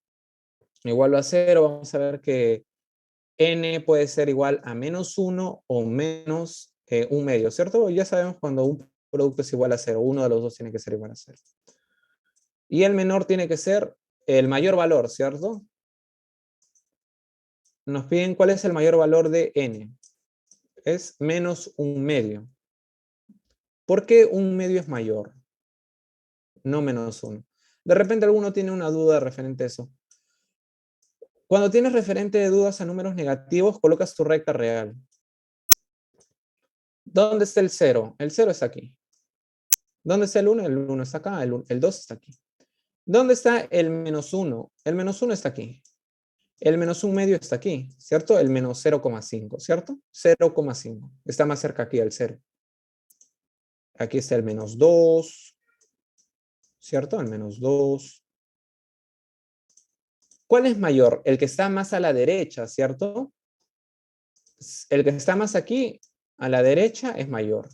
igual a 0, vamos a ver que n puede ser igual a menos 1 o menos 1 medio, ¿cierto? Ya sabemos cuando un producto es igual a 0, uno de los dos tiene que ser igual a 0. Y el menor tiene que ser el mayor valor, ¿cierto? Nos piden cuál es el mayor valor de n. Es menos 1 medio. ¿Por qué 1 medio es mayor? No menos 1. De repente alguno tiene una duda referente a eso. Cuando tienes referente de dudas a números negativos, colocas tu recta real. ¿Dónde está el 0? El 0 está aquí. ¿Dónde está el 1? El 1 está acá, el 2 está aquí. ¿Dónde está el menos 1? El menos 1 está aquí. El menos 1 medio está aquí, ¿cierto? El menos 0,5, ¿cierto? 0,5. Está más cerca aquí del 0. Aquí está el menos 2, ¿cierto? El menos 2. ¿Cuál es mayor? El que está más a la derecha, ¿cierto? El que está más aquí, a la derecha, es mayor.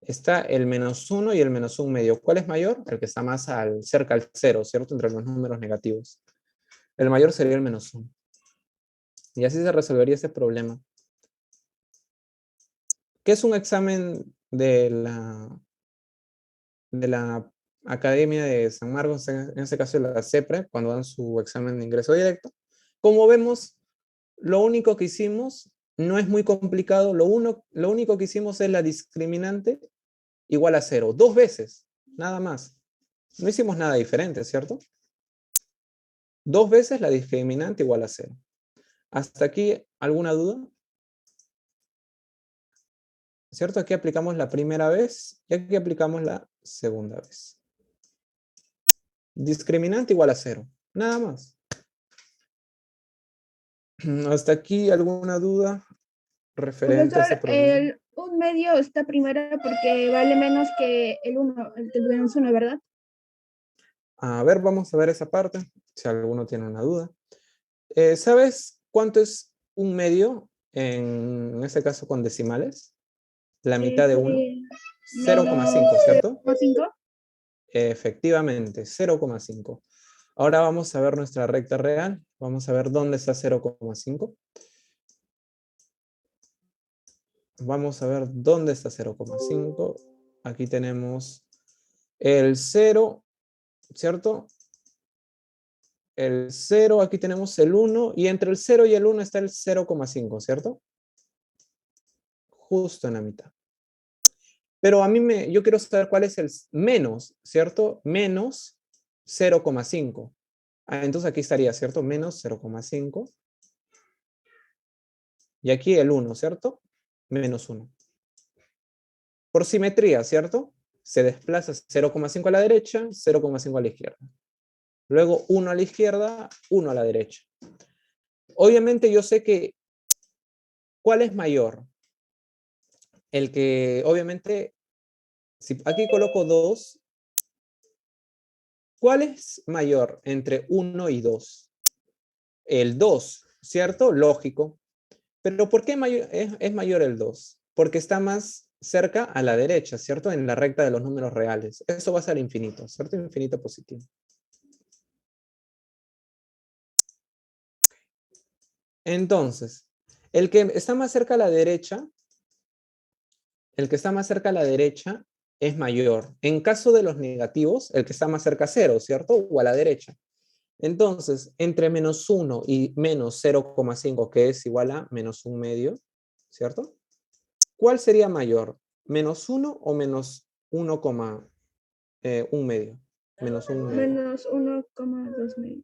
Está el menos 1 y el menos 1 medio. ¿Cuál es mayor? El que está más cerca al 0, ¿cierto? Entre los números negativos. El mayor sería el menos 1. Y así se resolvería este problema. ¿Qué es un examen de la Academia de San Marcos, en este caso de la CEPRE, cuando dan su examen de ingreso directo? Como vemos, lo único que hicimos no es muy complicado. Lo único que hicimos es la discriminante igual a 0. 2 veces, nada más. No hicimos nada diferente, ¿cierto? 2 veces la discriminante igual a 0. ¿Hasta aquí alguna duda? ¿Cierto? Aquí aplicamos la primera vez y aquí aplicamos la segunda vez. Discriminante igual a 0. Nada más. ¿Hasta aquí alguna duda referente a ese Profesor, problema? el 1 medio está primero porque vale menos que el 1, el menos 1, ¿verdad? A ver, vamos a ver esa parte, si alguno tiene una duda. ¿Sabes cuánto es 1 medio en este caso con decimales? La mitad de 1. 0,5, ¿cierto? 0,5. Efectivamente, 0,5. Ahora vamos a ver nuestra recta real. Vamos a ver dónde está 0,5. Vamos a ver dónde está 0,5. Aquí tenemos el 0, ¿cierto? El 0, aquí tenemos el 1, y entre el 0 y el 1 está el 0,5, ¿cierto? Justo en la mitad. Pero yo quiero saber cuál es el menos, ¿cierto? Menos 0,5. Entonces aquí estaría, ¿cierto? Menos 0,5. Y aquí el 1, ¿cierto? Menos 1. Por simetría, ¿cierto? Se desplaza 0,5 a la derecha, 0,5 a la izquierda. Luego 1 a la izquierda, 1 a la derecha. Obviamente yo sé que, ¿cuál es mayor? El que, obviamente, si aquí coloco 2, ¿cuál es mayor entre 1 y 2? El 2, ¿cierto? Lógico. Pero ¿por qué es mayor el 2? Porque está más cerca a la derecha, ¿cierto? En la recta de los números reales. Eso va a ser infinito, ¿cierto? Infinito positivo. Entonces, el que está más cerca a la derecha, el que está más cerca a la derecha es mayor. En caso de los negativos, el que está más cerca a cero, ¿cierto? O a la derecha. Entonces, entre menos 1 y menos 0,5, que es igual a menos 1 medio, ¿cierto? ¿Cuál sería mayor? ¿Menos 1 o menos 1,1 medio? Menos 1 medio. Menos 1,2 medio.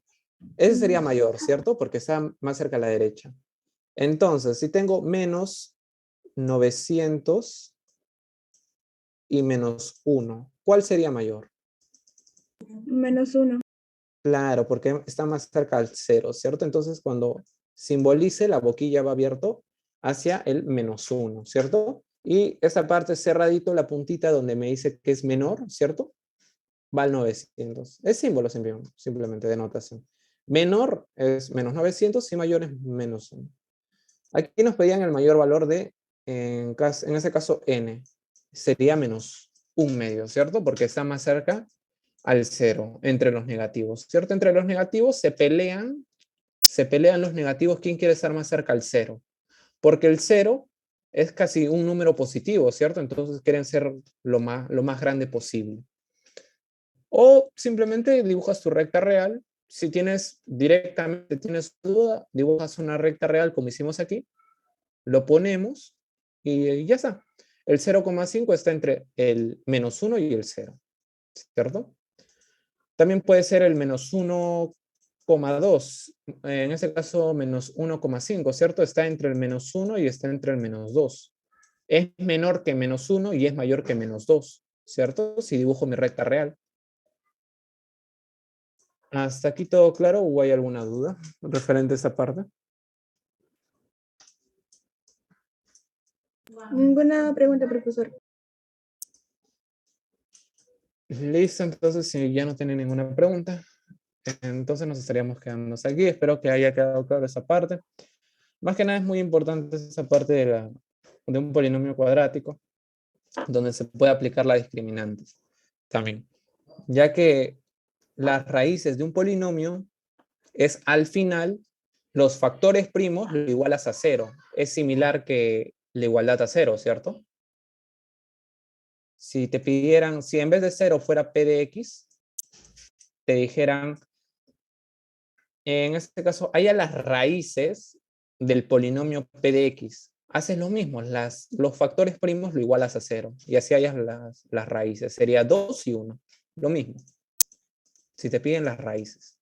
Ese sería mayor, ¿cierto? Porque está más cerca a la derecha. Entonces, si tengo menos 900 y menos 1, ¿cuál sería mayor? Menos 1. Claro, porque está más cerca al 0, ¿cierto? Entonces, cuando simbolice, la boquilla va abierto hacia el menos 1, ¿cierto? Y esta parte cerradito, la puntita donde me dice que es menor, ¿cierto? Va al 900. Es símbolo simplemente de notación. Menor es menos 900 y mayor es menos 1. Aquí nos pedían el mayor valor de, en ese caso, n. Sería menos 1 medio, ¿cierto? Porque está más cerca al 0 entre los negativos, ¿cierto? Entre los negativos se pelean los negativos. ¿Quién quiere estar más cerca al 0? Porque el 0 es casi un número positivo, ¿cierto? Entonces quieren ser lo más grande posible. O simplemente dibujas tu recta real. Si tienes duda, dibujas una recta real como hicimos aquí, lo ponemos y ya está. El 0,5 está entre el menos 1 y el 0, ¿cierto? También puede ser el menos 1,2, en ese caso menos 1,5, ¿cierto? Está entre el menos 1 y está entre el menos 2. Es menor que menos 1 y es mayor que menos 2, ¿cierto? Si dibujo mi recta real. ¿Hasta aquí todo claro o hay alguna duda referente a esa parte? Ninguna pregunta, profesor. Listo, entonces si ya no tienen ninguna pregunta, entonces nos estaríamos quedando hasta aquí. Espero que haya quedado claro esa parte. Más que nada es muy importante esa parte de un polinomio cuadrático, donde se puede aplicar la discriminante también, ya que las raíces de un polinomio es al final los factores primos lo igualas a 0. Es similar que la igualdad a 0, ¿cierto? Si te pidieran, si en vez de 0 fuera p de x, te dijeran, en este caso, hay a las raíces del polinomio p de x. Haces lo mismo, los factores primos lo igualas a 0. Y así hayas las raíces. Sería 2 y 1. Lo mismo. Si te piden las raíces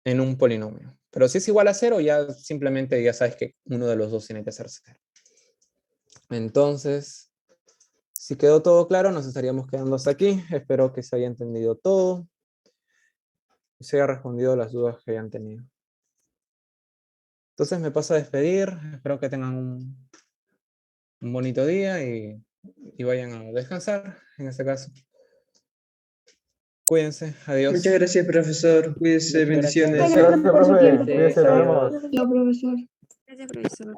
en un polinomio. Pero si es igual a 0, ya simplemente ya sabes que uno de los dos tiene que ser 0. Entonces, si quedó todo claro, nos estaríamos quedando hasta aquí. Espero que se haya entendido todo y se haya respondido las dudas que hayan tenido. Entonces me paso a despedir. Espero que tengan un bonito día y vayan a descansar en este caso. Cuídense. Adiós. Muchas gracias, profesor. Cuídese, Muchas gracias. bendiciones. Gracias por su tiempo, Cuídense, profesor. nos vemos. No, profesor. Gracias, profesor.